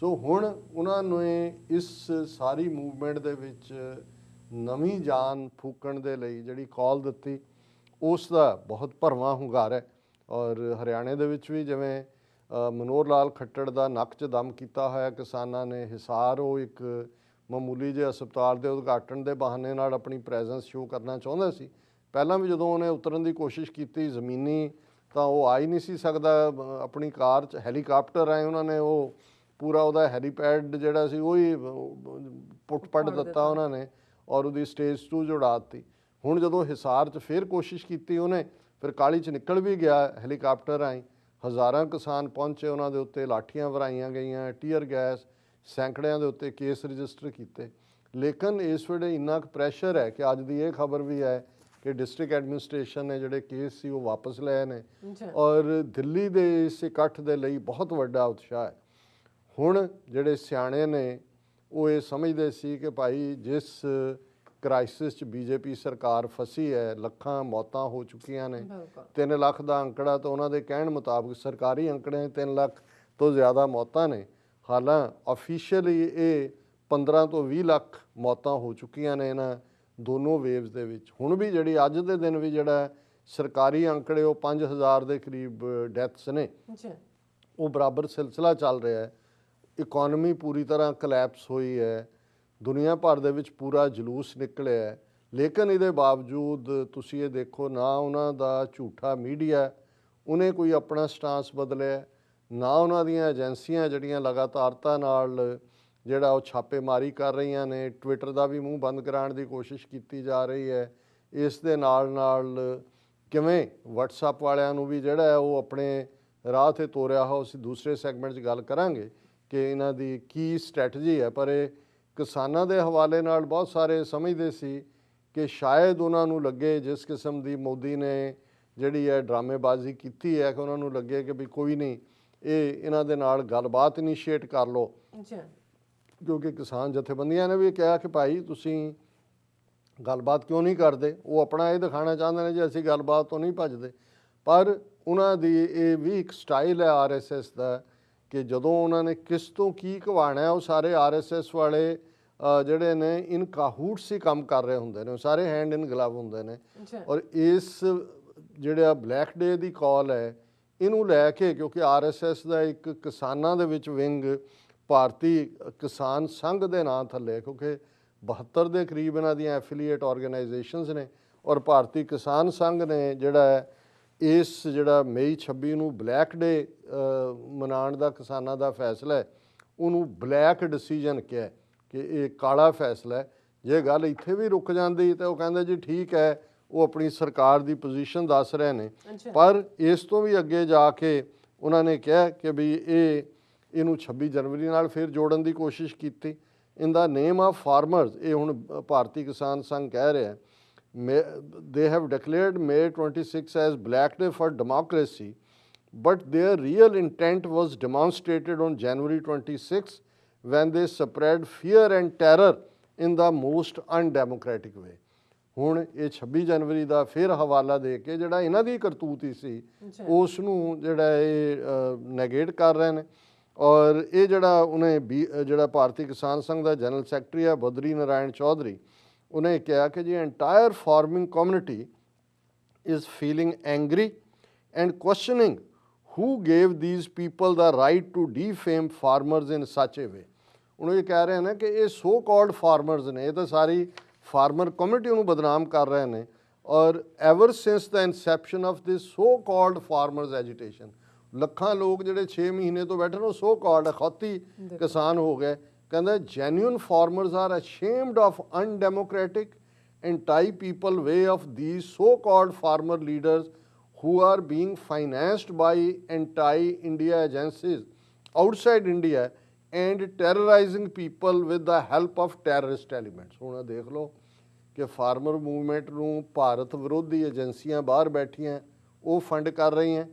ਸੋ ਹੁਣ ਉਹਨਾਂ ਨੇ ਇਸ ਸਾਰੀ ਮੂਵਮੈਂਟ ਦੇ ਵਿੱਚ ਨਵੀਂ ਜਾਨ ਫੂਕਣ ਦੇ ਲਈ ਜਿਹੜੀ ਕਾਲ ਦਿੱਤੀ, ਉਸ ਦਾ ਬਹੁਤ ਭਰਵਾਂ ਹੁੰਗਾਰਾ ਹੈ। ਔਰ ਹਰਿਆਣੇ ਦੇ ਵਿੱਚ ਵੀ ਜਿਵੇਂ ਮਨੋਹਰ ਲਾਲ ਖੱਟੜ ਦਾ ਨੱਕ 'ਚ ਦਮ ਕੀਤਾ ਹੋਇਆ ਕਿਸਾਨਾਂ ਨੇ, ਹਿਸਾਰ ਉਹ ਇੱਕ ਮਾਮੂਲੀ ਜਿਹੇ ਹਸਪਤਾਲ ਦੇ ਉਦਘਾਟਨ ਦੇ ਬਹਾਨੇ ਨਾਲ ਆਪਣੀ ਪ੍ਰੈਜ਼ੈਂਸ ਸ਼ੋਅ ਕਰਨਾ ਚਾਹੁੰਦਾ ਸੀ। ਪਹਿਲਾਂ ਵੀ ਜਦੋਂ ਉਹਨੇ ਉਤਰਨ ਦੀ ਕੋਸ਼ਿਸ਼ ਕੀਤੀ, ਜ਼ਮੀਨੀ ਤਾਂ ਉਹ ਆ ਹੀ ਨਹੀਂ ਸੀ ਸਕਦਾ ਆਪਣੀ ਕਾਰ 'ਚ। ਹੈਲੀਕਾਪਟਰ ਆਏ ਉਹਨਾਂ ਨੇ ਉਹ ਪੂਰਾ ਉਹਦਾ ਹੈਲੀਪੈਡ ਜਿਹੜਾ ਸੀ ਉਹ ਹੀ ਪੁੱਟ ਪੱਟ ਦਿੱਤਾ ਉਹਨਾਂ ਨੇ ਔਰ ਉਹਦੀ ਸਟੇਜ 2 ਉਡਾ ਦਿੱਤੀ। ਹੁਣ ਜਦੋਂ ਹਿਸਾਰ 'ਚ ਫਿਰ ਕੋਸ਼ਿਸ਼ ਕੀਤੀ ਉਹਨੇ, ਫਿਰ ਕਾਹਲੀ 'ਚ ਨਿਕਲ ਵੀ ਗਿਆ ਹੈਲੀਕਾਪਟਰ ਆਈ। ਹਜ਼ਾਰਾਂ ਕਿਸਾਨ ਪਹੁੰਚੇ, ਉਹਨਾਂ ਦੇ ਉੱਤੇ ਲਾਠੀਆਂ ਵਰਾਈਆਂ ਗਈਆਂ, ਟੀਅਰ ਗੈਸ, ਸੈਂਕੜਿਆਂ ਦੇ ਉੱਤੇ ਕੇਸ ਰਜਿਸਟਰ ਕੀਤੇ। ਲੇਕਿਨ ਇਸ ਵੇਲੇ ਇੰਨਾ ਕੁ ਪ੍ਰੈਸ਼ਰ ਹੈ ਕਿ ਅੱਜ ਦੀ ਇਹ ਖਬਰ ਵੀ ਹੈ ਕਿ ਡਿਸਟ੍ਰਿਕਟ ਐਡਮਿਨਿਸਟ੍ਰੇਸ਼ਨ ਨੇ ਜਿਹੜੇ ਕੇਸ ਸੀ ਉਹ ਵਾਪਸ ਲਏ ਨੇ ਔਰ ਦਿੱਲੀ ਦੇ ਇਸ ਇਕੱਠ ਦੇ ਲਈ ਬਹੁਤ ਵੱਡਾ ਉਤਸ਼ਾਹ ਹੈ। ਹੁਣ ਜਿਹੜੇ ਸਿਆਣੇ ਨੇ ਉਹ ਇਹ ਸਮਝਦੇ ਸੀ ਕਿ ਭਾਈ ਜਿਸ ਕ੍ਰਾਈਸਿਸ 'ਚ ਬੀਜੇਪੀ ਸਰਕਾਰ ਫਸੀ ਹੈ, ਲੱਖਾਂ ਮੌਤਾਂ ਹੋ ਚੁੱਕੀਆਂ ਨੇ, 3 ਲੱਖ ਦਾ ਅੰਕੜਾ ਤਾਂ ਉਹਨਾਂ ਦੇ ਕਹਿਣ ਮੁਤਾਬਕ ਸਰਕਾਰੀ ਅੰਕੜੇ 3 ਲੱਖ ਤੋਂ ਜ਼ਿਆਦਾ ਮੌਤਾਂ ਨੇ। ਹਾਲਾਂ ਆਫੀਸ਼ੀਅਲੀ ਇਹ 15 ਤੋਂ 20 ਲੱਖ ਮੌਤਾਂ ਹੋ ਚੁੱਕੀਆਂ ਨੇ ਇਹਨਾਂ ਦੋਨੋਂ ਵੇਵਸ ਦੇ ਵਿੱਚ। ਹੁਣ ਵੀ ਜਿਹੜੀ ਅੱਜ ਦੇ ਦਿਨ ਵੀ ਜਿਹੜਾ ਸਰਕਾਰੀ ਅੰਕੜੇ ਉਹ 5000 ਦੇ ਕਰੀਬ ਡੈਥਸ ਨੇ, ਉਹ ਬਰਾਬਰ ਸਿਲਸਿਲਾ ਚੱਲ ਰਿਹਾ ਹੈ। ਇਕੋਨਮੀ ਪੂਰੀ ਤਰ੍ਹਾਂ ਕਲੈਪਸ ਹੋਈ ਹੈ, ਦੁਨੀਆ ਭਰ ਦੇ ਵਿੱਚ ਪੂਰਾ ਜਲੂਸ ਨਿਕਲਿਆ ਹੈ। ਲੇਕਿਨ ਇਹਦੇ ਬਾਵਜੂਦ ਤੁਸੀਂ ਇਹ ਦੇਖੋ, ਨਾ ਉਹਨਾਂ ਦਾ ਝੂਠਾ ਮੀਡੀਆ ਉਹਨੇ ਕੋਈ ਆਪਣਾ ਸਟਾਂਸ ਬਦਲਿਆ, ਨਾ ਉਹਨਾਂ ਦੀਆਂ ਏਜੰਸੀਆਂ ਜਿਹੜੀਆਂ ਲਗਾਤਾਰਤਾ ਨਾਲ ਜਿਹੜਾ ਉਹ ਛਾਪੇਮਾਰੀ ਕਰ ਰਹੀਆਂ ਨੇ। ਟਵਿੱਟਰ ਦਾ ਵੀ ਮੂੰਹ ਬੰਦ ਕਰਾਉਣ ਦੀ ਕੋਸ਼ਿਸ਼ ਕੀਤੀ ਜਾ ਰਹੀ ਹੈ। ਇਸ ਦੇ ਨਾਲ ਕਿਵੇਂ ਵਟਸਐਪ ਵਾਲਿਆਂ ਨੂੰ ਵੀ ਜਿਹੜਾ ਹੈ ਉਹ ਆਪਣੇ ਰਾਹ 'ਤੇ ਤੋਰਿਆ ਹੋ, ਅਸੀਂ ਦੂਸਰੇ ਸੈਗਮੈਂਟ 'ਚ ਗੱਲ ਕਰਾਂਗੇ ਕਿ ਇਹਨਾਂ ਦੀ ਕੀ ਸਟ੍ਰੈਟਜੀ ਹੈ। ਪਰ ਇਹ ਕਿਸਾਨਾਂ ਦੇ ਹਵਾਲੇ ਨਾਲ ਬਹੁਤ ਸਾਰੇ ਸਮਝਦੇ ਸੀ ਕਿ ਸ਼ਾਇਦ ਉਹਨਾਂ ਨੂੰ ਲੱਗੇ ਜਿਸ ਕਿਸਮ ਦੀ ਮੋਦੀ ਨੇ ਜਿਹੜੀ ਹੈ ਡਰਾਮੇਬਾਜ਼ੀ ਕੀਤੀ ਹੈ, ਕਿ ਉਹਨਾਂ ਨੂੰ ਲੱਗੇ ਕਿ ਵੀ ਕੋਈ ਨਹੀਂ, ਇਹਨਾਂ ਦੇ ਨਾਲ ਗੱਲਬਾਤ ਇਨੀਸ਼ੀਏਟ ਕਰ ਲਓ। ਕਿਉਂਕਿ ਕਿਸਾਨ ਜਥੇਬੰਦੀਆਂ ਨੇ ਵੀ ਕਿਹਾ ਕਿ ਭਾਈ ਤੁਸੀਂ ਗੱਲਬਾਤ ਕਿਉਂ ਨਹੀਂ ਕਰਦੇ। ਉਹ ਆਪਣਾ ਇਹ ਦਿਖਾਉਣਾ ਚਾਹੁੰਦੇ ਨੇ ਜੀ ਅਸੀਂ ਗੱਲਬਾਤ ਤੋਂ ਨਹੀਂ ਭੱਜਦੇ। ਪਰ ਉਹਨਾਂ ਦੀ ਇਹ ਵੀ ਇੱਕ ਸਟਾਈਲ ਹੈ RSS ਦਾ ਕਿ ਜਦੋਂ ਉਹਨਾਂ ਨੇ ਕਿਸ ਤੋਂ ਕੀ ਘਵਾਣਾ, ਉਹ ਸਾਰੇ RSS ਵਾਲੇ ਜਿਹੜੇ ਨੇ ਇਨ ਕਾਹੂਟਸ ਹੀ ਕੰਮ ਕਰ ਰਹੇ ਹੁੰਦੇ ਨੇ, ਉਹ ਸਾਰੇ ਹੈਂਡ ਇਨ ਗਲਵ ਹੁੰਦੇ ਨੇ। ਔਰ ਇਸ ਜਿਹੜਾ ਬਲੈਕ ਡੇ ਦੀ ਕਾਲ ਹੈ ਇਹਨੂੰ ਲੈ ਕੇ, ਕਿਉਂਕਿ RSS ਦਾ ਇੱਕ ਕਿਸਾਨਾਂ ਦੇ ਵਿੱਚ ਵਿੰਗ ਭਾਰਤੀ ਕਿਸਾਨ ਸੰਘ ਦੇ ਨਾਂ ਥੱਲੇ, ਕਿਉਂਕਿ 72 ਦੇ ਕਰੀਬ ਇਹਨਾਂ ਦੀਆਂ ਐਫੀਲੀਏਟ ਆਰਗੇਨਾਈਜੇਸ਼ਨਸ ਨੇ ਔਰ ਭਾਰਤੀ ਕਿਸਾਨ ਸੰਘ ਨੇ ਜਿਹੜਾ ਹੈ ਇਸ ਜਿਹੜਾ ਮਈ 26 ਨੂੰ ਬਲੈਕ ਡੇ ਮਨਾਉਣ ਦਾ ਕਿਸਾਨਾਂ ਦਾ ਫੈਸਲਾ ਹੈ ਉਹਨੂੰ ਬਲੈਕ ਡਿਸੀਜਨ ਕਿਹਾ ਕਿ ਇਹ ਕਾਲਾ ਫੈਸਲਾ ਹੈ। ਜੇ ਗੱਲ ਇੱਥੇ ਵੀ ਰੁਕ ਜਾਂਦੀ ਤਾਂ ਉਹ ਕਹਿੰਦੇ ਜੀ ਠੀਕ ਹੈ, ਉਹ ਆਪਣੀ ਸਰਕਾਰ ਦੀ ਪੋਜੀਸ਼ਨ ਦੱਸ ਰਹੇ ਨੇ। ਪਰ ਇਸ ਤੋਂ ਵੀ ਅੱਗੇ ਜਾ ਕੇ ਉਹਨਾਂ ਨੇ ਕਿਹਾ ਕਿ ਵੀ ਇਹਨੂੰ 26 ਜਨਵਰੀ ਨਾਲ ਫਿਰ ਜੋੜਨ ਦੀ ਕੋਸ਼ਿਸ਼ ਕੀਤੀ ਇਨ ਦਾ ਨੇਮ ਆਫ ਫਾਰਮਰਸ। ਇਹ ਹੁਣ ਭਾਰਤੀ ਕਿਸਾਨ ਸੰਘ ਕਹਿ ਰਿਹਾ they have declared May 26 as Black Day for Democracy, but their real intent was demonstrated on January 26 when they spread fear and terror in the most undemocratic way. ਹੁਣ ਇਹ 26 ਜਨਵਰੀ ਦਾ ਫਿਰ ਹਵਾਲਾ ਦੇ ਕੇ ਜਿਹੜਾ ਇਹਨਾਂ ਦੀ ਕਰਤੂਤ ਹੀ ਸੀ ਉਸ ਨੂੰ ਜਿਹੜਾ ਇਹ ਨੈਗੇਟ ਕਰ ਰਹੇ ਨੇ। ਔਰ ਇਹ ਜਿਹੜਾ ਉਹਨੇ ਜਿਹੜਾ ਭਾਰਤੀ ਕਿਸਾਨ ਸੰਘ ਦਾ ਜਨਰਲ ਸੈਕਟਰੀ ਹੈ ਬਦਰੀ ਨਾਰਾਇਣ ਚੌਧਰੀ, ਉਹਨੇ ਕਿਹਾ ਕਿ ਜੀ entire farming community is feeling angry and questioning who gave these people the right to defame farmers in such a ਵੇ। ਉਹਨੂੰ ਇਹ ਕਹਿ ਰਹੇ ਨੇ ਕਿ ਇਹ ਸੋ ਕਾਲਡ ਫਾਰਮਰਸ ਨੇ, ਇਹ ਤਾਂ ਸਾਰੀ ਫਾਰਮਰ ਕਮਿਊਨਿਟੀ ਨੂੰ ਬਦਨਾਮ ਕਰ ਰਹੇ ਨੇ। ਔਰ ever since the inception of this so called farmers agitation, ਲੱਖਾਂ ਲੋਕ ਜਿਹੜੇ 6 ਮਹੀਨੇ ਤੋਂ ਬੈਠੇ ਨੇ ਉਹ ਸੋ ਕਾਲਡ ਅਖੌਤੀ ਕਿਸਾਨ ਹੋ ਗਏ। ਕਹਿੰਦਾ genuine farmers are ashamed of undemocratic anti-people way of these so-called farmer leaders who are being financed by anti-India agencies outside India and terrorizing people with the help of terrorist elements। ਹੁਣ ਦੇਖ ਲਓ ਕਿ farmer movement ਨੂੰ ਭਾਰਤ ਵਿਰੋਧੀ ਏਜੰਸੀਆਂ ਬਾਹਰ ਬੈਠੀਆਂ ਉਹ ਫੰਡ ਕਰ ਰਹੀਆਂ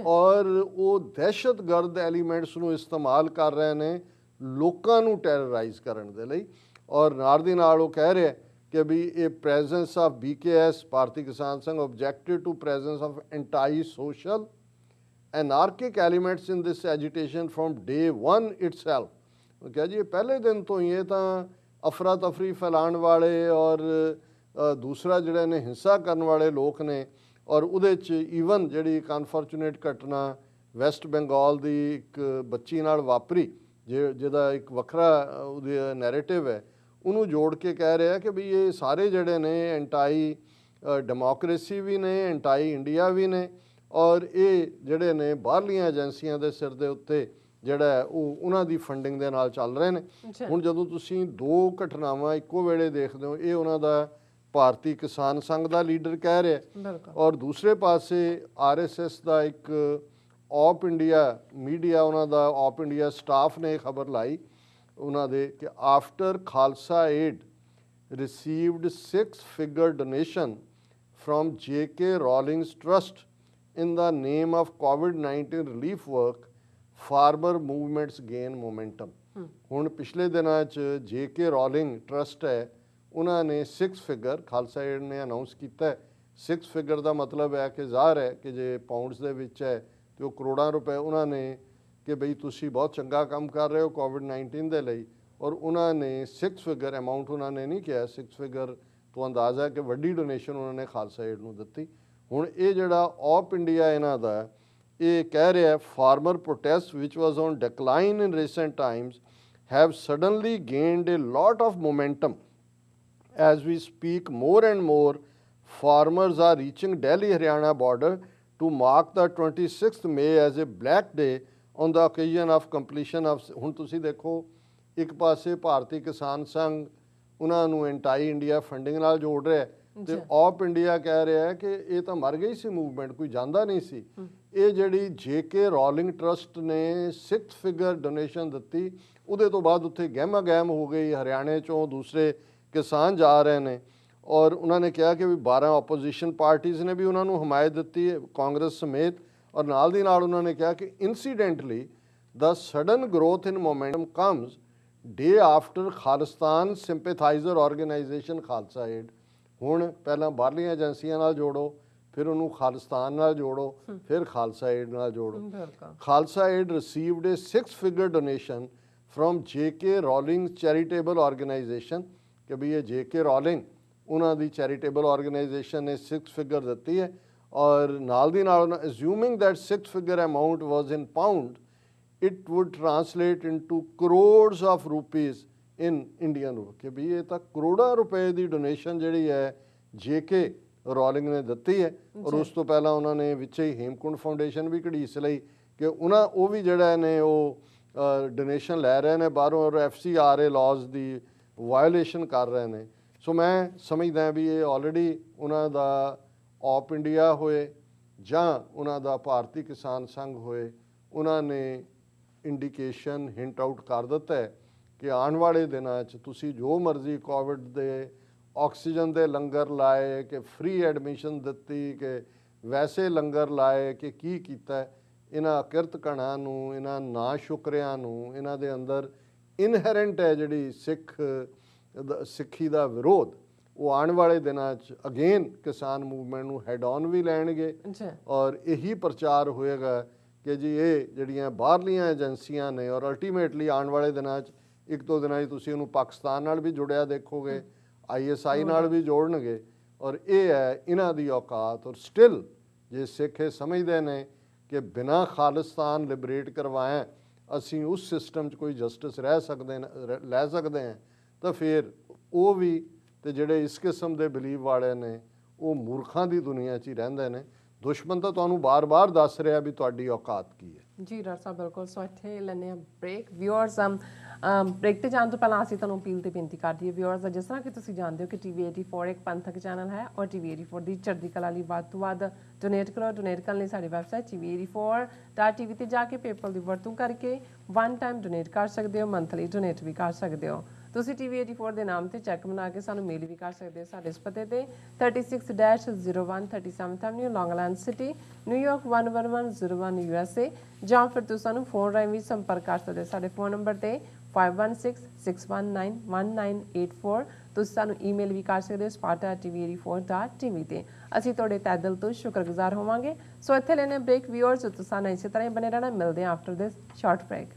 ਔਰ ਉਹ ਦਹਿਸ਼ਤਗਰਦ ਐਲੀਮੈਂਟਸ ਨੂੰ ਇਸਤੇਮਾਲ ਕਰ ਰਹੇ ਨੇ ਲੋਕਾਂ ਨੂੰ ਟੈਰਰਾਈਜ਼ ਕਰਨ ਦੇ ਲਈ। ਔਰ ਨਾਲ ਦੀ ਨਾਲ ਉਹ ਕਹਿ ਰਿਹਾ ਕਿ ਵੀ ਇਹ presence of BKS Bharatiya Kisan Sangh objected to presence of anti social anarchic elements in this agitation from day 1 itself. ਉਹ ਕਿਹਾ ਜੀ ਇਹ ਪਹਿਲੇ ਦਿਨ ਤੋਂ ਹੀ ਇਹ ਤਾਂ ਅਫਰਾ ਤਫਰੀ ਫੈਲਾਉਣ ਵਾਲੇ ਔਰ ਦੂਸਰਾ ਜਿਹੜੇ ਨੇ ਹਿੰਸਾ ਕਰਨ ਵਾਲੇ ਲੋਕ ਨੇ। ਔਰ ਉਹਦੇ 'ਚ ਈਵਨ ਜਿਹੜੀ ਇੱਕ ਅਨਫੋਰਚੂਨੇਟ ਘਟਨਾ ਵੈਸਟ ਬੰਗਾਲ ਦੀ ਇੱਕ ਬੱਚੀ ਨਾਲ ਵਾਪਰੀ ਜਿਹਦਾ ਇੱਕ ਵੱਖਰਾ ਉਹਦਾ ਨੈਰੇਟਿਵ ਹੈ, ਉਹਨੂੰ ਜੋੜ ਕੇ ਕਹਿ ਰਿਹਾ ਕਿ ਵੀ ਇਹ ਸਾਰੇ ਜਿਹੜੇ ਨੇ ਐਂਟਾਈ ਡੈਮੋਕ੍ਰੇਸੀ ਵੀ ਨੇ, ਐਂਟਾਈ ਇੰਡੀਆ ਵੀ ਨੇ ਔਰ ਇਹ ਜਿਹੜੇ ਨੇ ਬਾਹਰਲੀਆਂ ਏਜੰਸੀਆਂ ਦੇ ਸਿਰ ਦੇ ਉੱਤੇ ਜਿਹੜਾ ਹੈ ਉਹ ਉਹਨਾਂ ਦੀ ਫੰਡਿੰਗ ਦੇ ਨਾਲ ਚੱਲ ਰਹੇ ਨੇ। ਹੁਣ ਜਦੋਂ ਤੁਸੀਂ ਦੋ ਘਟਨਾਵਾਂ ਇੱਕੋ ਵੇਲੇ ਦੇਖਦੇ ਹੋ, ਇਹ ਉਹਨਾਂ ਦਾ ਭਾਰਤੀ ਕਿਸਾਨ ਸੰਘ ਦਾ ਲੀਡਰ ਕਹਿ ਰਿਹਾ ਔਰ ਦੂਸਰੇ ਪਾਸੇ RSS ਦਾ ਇੱਕ ਆਪ ਇੰਡੀਆ ਮੀਡੀਆ, ਉਹਨਾਂ ਦਾ ਆਪ ਇੰਡੀਆ ਸਟਾਫ ਨੇ ਖਬਰ ਲਾਈ ਉਹਨਾਂ ਦੇ ਕਿ after Khalsa aid received 6-figure donation from J.K. Rawlings Trust in the name of COVID-19 relief work, farmer movements gain momentum। ਹੁਣ ਪਿਛਲੇ ਦਿਨਾਂ 'ਚ J.K. Rawling Trust ਹੈ, ਉਹਨਾਂ ਨੇ 6 ਖਾਲਸਾ ਏਡ ਨੇ ਅਨਾਉਂਸ ਕੀਤਾ ਹੈ। 6 ਦਾ ਮਤਲਬ ਹੈ ਕਿ ਜ਼ਾਹਰ ਹੈ ਕਿ ਜੇ ਪਾਉਂਡਸ ਦੇ ਵਿੱਚ ਹੈ ਤੇ ਉਹ ਕਰੋੜਾਂ ਰੁਪਏ ਉਹਨਾਂ ਨੇ ਕਿ ਬਈ ਤੁਸੀਂ ਬਹੁਤ ਚੰਗਾ ਕੰਮ ਕਰ ਰਹੇ ਹੋ COVID-19 ਦੇ ਲਈ, ਔਰ ਉਹਨਾਂ ਨੇ 6 ਅਮਾਊਂਟ ਉਹਨਾਂ ਨੇ ਨਹੀਂ ਕਿਹਾ, 6 ਤੋਂ ਅੰਦਾਜ਼ਾ ਕਿ ਵੱਡੀ ਡੋਨੇਸ਼ਨ ਉਹਨਾਂ ਨੇ ਖਾਲਸਾ ਏਡ ਨੂੰ ਦਿੱਤੀ। ਹੁਣ ਇਹ ਜਿਹੜਾ ਆਪ ਇੰਡੀਆ ਇਹਨਾਂ ਦਾ ਇਹ ਕਹਿ ਰਿਹਾ farmer protest which was on decline in recent Times have suddenly gained A lot of momentum as we speak. More and more farmers are reaching Delhi Haryana border to mark the 26th May as a black day on the occasion of completion of। ਹੁਣ ਤੁਸੀਂ ਦੇਖੋ ਇੱਕ ਪਾਸੇ ਭਾਰਤੀ ਕਿਸਾਨ ਸੰਘ ਉਹਨਾਂ ਨੂੰ ਐਂਟਾਈ India funding ਨਾਲ ਜੋੜ ਰਿਹਾ ਤੇ ਆਪ ਇੰਡੀਆ ਕਹਿ ਰਿਹਾ ਹੈ ਕਿ ਇਹ ਤਾਂ ਮਰ ਗਈ ਸੀ ਮੂਵਮੈਂਟ, ਕੋਈ ਜਾਂਦਾ ਨਹੀਂ ਸੀ। ਇਹ ਜਿਹੜੀ J.K. ਰੋਲਿੰਗ ਟਰਸਟ ਨੇ 6 ਡੋਨੇਸ਼ਨ ਦਿੱਤੀ, ਉਹਦੇ ਤੋਂ ਬਾਅਦ ਉੱਥੇ ਗਹਿਮਾ ਗਹਿਮ ਹੋ ਗਈ, ਹਰਿਆਣੇ ਚੋਂ ਦੂਸਰੇ ਕਿਸਾਨ ਜਾ ਰਹੇ ਨੇ ਔਰ ਉਹਨਾਂ ਨੇ ਕਿਹਾ ਕਿ ਵੀ 12 ਆਪੋਜੀਸ਼ਨ ਪਾਰਟੀਜ਼ ਨੇ ਵੀ ਉਹਨਾਂ ਨੂੰ ਹਮਾਇਤ ਦਿੱਤੀ ਹੈ, ਕਾਂਗਰਸ ਸਮੇਤ, ਔਰ ਨਾਲ ਦੀ ਨਾਲ ਉਹਨਾਂ ਨੇ ਕਿਹਾ ਕਿ incidentally the sudden growth in momentum comes day after Khalistan sympathiser organisation Khalsa Aid. ਹੁਣ ਪਹਿਲਾਂ ਬਾਹਰਲੀਆਂ ਏਜੰਸੀਆਂ ਨਾਲ ਜੋੜੋ, ਫਿਰ ਉਹਨੂੰ ਖਾਲਿਸਤਾਨ ਨਾਲ ਜੋੜੋ, ਫਿਰ ਖਾਲਸਾ ਏਡ ਨਾਲ ਜੋੜੋ। Khalsa aid received A 6 donation from J.K. Rolling charitable organisation ਕਿ ਵੀ ਇਹ J.K. ਰੋਲਿੰਗ ਉਹਨਾਂ ਦੀ ਚੈਰੀਟੇਬਲ ਆਰਗੇਨਾਈਜੇਸ਼ਨ ਨੇ 6 ਦਿੱਤੀ ਹੈ ਔਰ ਨਾਲ ਦੀ ਨਾਲ assuming that 6 amount was in pound it would translate into crores of rupees in Indian rupee ਕਿ ਵੀ ਇਹ ਤਾਂ ਕਰੋੜਾਂ ਰੁਪਏ ਦੀ ਡੋਨੇਸ਼ਨ ਜਿਹੜੀ ਹੈ J.K. ਰੋਲਿੰਗ ਨੇ ਦਿੱਤੀ ਹੈ। ਔਰ ਉਸ ਤੋਂ ਪਹਿਲਾਂ ਉਹਨਾਂ ਨੇ ਵਿੱਚ ਹੀ ਹੇਮਕੁੰਡ ਫਾਊਂਡੇਸ਼ਨ ਵੀ ਘੜੀਸ ਲਈ ਕਿ ਉਹ ਵੀ ਜਿਹੜਾ ਨੇ ਉਹ ਡੋਨੇਸ਼ਨ ਲੈ ਰਹੇ ਨੇ ਬਾਹਰੋਂ ਔਰ FCRA ਲਾਜ਼ ਦੀ ਵਾਇਓਲੇਸ਼ਨ ਕਰ ਰਹੇ ਨੇ। ਸੋ ਮੈਂ ਸਮਝਦਾ ਵੀ ਇਹ ਆਲਰੇਡੀ ਉਹਨਾਂ ਦਾ ਆਪ ਇੰਡੀਆ ਹੋਏ ਜਾਂ ਉਹਨਾਂ ਦਾ ਭਾਰਤੀ ਕਿਸਾਨ ਸੰਘ ਹੋਏ, ਉਹਨਾਂ ਨੇ ਇੰਡੀਕੇਸ਼ਨ ਹਿੰਟ ਆਊਟ ਕਰ ਦਿੱਤਾ ਹੈ ਕਿ ਆਉਣ ਵਾਲੇ ਦਿਨਾਂ 'ਚ ਤੁਸੀਂ ਜੋ ਮਰਜ਼ੀ ਕੋਵਿਡ ਦੇ ਆਕਸੀਜਨ ਦੇ ਲੰਗਰ ਲਾਏ ਕਿ ਫ੍ਰੀ ਐਡਮਿਸ਼ਨ ਦਿੱਤੀ ਕਿ ਵੈਸੇ ਲੰਗਰ ਲਾਏ ਕਿ ਕੀ ਕੀਤਾ, ਇਹਨਾਂ ਕਿਰਤ ਕਣਾਂ ਨੂੰ, ਇਹਨਾਂ ਨਾ ਸ਼ੁਕਰਿਆਂ ਨੂੰ, ਇਹਨਾਂ ਦੇ ਅੰਦਰ ਇਨਹੈਰੈਂਟ ਹੈ ਜਿਹੜੀ ਸਿੱਖੀ ਦਾ ਵਿਰੋਧ, ਉਹ ਆਉਣ ਵਾਲੇ ਦਿਨਾਂ 'ਚ ਅਗੇਨ ਕਿਸਾਨ ਮੂਵਮੈਂਟ ਨੂੰ ਹੈਡ ਔਨ ਵੀ ਲੈਣਗੇ ਔਰ ਇਹੀ ਪ੍ਰਚਾਰ ਹੋਏਗਾ ਕਿ ਜੀ ਇਹ ਜਿਹੜੀਆਂ ਬਾਹਰਲੀਆਂ ਏਜੰਸੀਆਂ ਨੇ ਔਰ ਅਲਟੀਮੇਟਲੀ ਆਉਣ ਵਾਲੇ ਦਿਨਾਂ 'ਚ ਇੱਕ ਦੋ ਦਿਨਾਂ 'ਚ ਤੁਸੀਂ ਉਹਨੂੰ ਪਾਕਿਸਤਾਨ ਨਾਲ ਵੀ ਜੁੜਿਆ ਦੇਖੋਗੇ, ISI ਨਾਲ ਵੀ ਜੋੜਨਗੇ ਔਰ ਇਹ ਹੈ ਇਹਨਾਂ ਦੀ ਔਕਾਤ। ਔਰ ਸਟਿਲ ਜੇ ਸਿੱਖ ਇਹ ਸਮਝਦੇ ਨੇ ਕਿ ਬਿਨਾਂ ਖਾਲਿਸਤਾਨ ਲਿਬਰੇਟ ਕਰਵਾਇਆ ਅਸੀਂ ਉਸ ਸਿਸਟਮ 'ਚ ਕੋਈ ਜਸਟਿਸ ਲੈ ਸਕਦੇ ਹਾਂ ਤਾਂ ਫਿਰ ਉਹ ਵੀ ਤੇ ਜਿਹੜੇ ਇਸ ਕਿਸਮ ਦੇ ਬਿਲੀਵ ਵਾਲੇ ਨੇ ਉਹ ਮੂਰਖਾਂ ਦੀ ਦੁਨੀਆ 'ਚ ਹੀ ਰਹਿੰਦੇ ਨੇ। ਦੁਸ਼ਮਣ ਤਾਂ ਤੁਹਾਨੂੰ ਬਾਰ-ਬਾਰ ਦੱਸ ਰਿਹਾ ਵੀ ਤੁਹਾਡੀ ਔਕਾਤ ਕੀ ਹੈ। ਜੀ ਡਾਕਟਰ ਸਾਹਿਬ ਬਿਲਕੁਲ। ਸੋ ਇੱਥੇ ਲੈਂਦੇ ਹਾਂ ਬ੍ਰੇਕ। ਵਿਊਅਰਸ ਬ੍ਰੇਕ ਤੇ ਜਾਣ ਤੋਂ ਪਹਿਲਾਂ ਅਸੀਂ ਤੁਹਾਨੂੰ ਅਪੀਲ ਤੇ ਬੇਨਤੀ ਕਰਦੀ ਹੈ ਵਿਊਅਰਸ, ਜਿਸ ਤਰ੍ਹਾਂ ਕਿ ਤੁਸੀਂ ਜਾਣਦੇ ਹੋ ਕਿ TV84 ਇੱਕ ਪੰਥਕ ਚੈਨਲ ਹੈ ਔਰ TV84 ਦੀ ਚੜ੍ਹਦੀ ਕਲਾ ਲਈ ਵੱਧ ਤੋਂ ਵੱਧ ਡੋਨੇਟ ਕਰੋ। ਡੋਨੇਟ ਕਰਨ ਲਈ ਸਾਡੀ ਵੈਬਸਾਈਟ TV84.tv ਤੇ ਜਾ ਕੇ ਪੇਪਲ ਦੀ ਵਰਤੋਂ ਕਰਕੇ 1 ਟਾਈਮ ਡੋਨੇਟ ਕਰ ਸਕਦੇ ਹੋ, ਮੰਥਲੀ ਡੋਨੇਟ ਵੀ ਕਰ ਸਕਦੇ ਹੋ। ਤੁਸੀਂ TV84 ਦੇ ਨਾਮ ਤੇ ਚੈੱਕ ਬਣਾ ਕੇ ਸਾਨੂੰ ਮੇਲ ਵੀ ਕਰ ਸਕਦੇ ਹੋ ਸਾਡੇ ਇਸ ਪਤੇ ਤੇ 36-01 37th Avenue, Long Island City, New York 11101 USA, ਜਾਂ ਫਿਰ ਤੁਸੀਂ ਸਾਨੂੰ ਫੋਨ ਰਾਹੀਂ ਵੀ ਸੰਪਰਕ ਕਰ ਸਕਦੇ ਹੋ ਸਾਡੇ ਫੋਨ ਨੰਬਰ ਤੇ 5166191984। ਤੁਸੀਂ ਸਾਨੂੰ ਈਮੇਲ ਵੀ ਕਰ ਸਕਦੇ ਹੋ sparta@tv84.tv ਤੇ। ਅਸੀਂ ਤੁਹਾਡੇ ਤਹਿ ਦਿਲ ਤੋਂ ਸ਼ੁਕਰਗੁਜ਼ਾਰ ਹੋਵਾਂਗੇ। ਸੋ ਇੱਥੇ ਲੈਣੇ ਬ੍ਰੇਕ। ਵਿਊਅਰਸ ਤੁਸੀਂ ਸਾਨੂੰ ਇਸੇ ਤਰ੍ਹਾਂ ਹੀ ਬਣੇ ਰਹਿਣਾ। ਮਿਲਦੇ ਹਾਂ ਆਫਟਰ ਦਿਸ ਸ਼ਾਰਟ ਬ੍ਰੇਕ।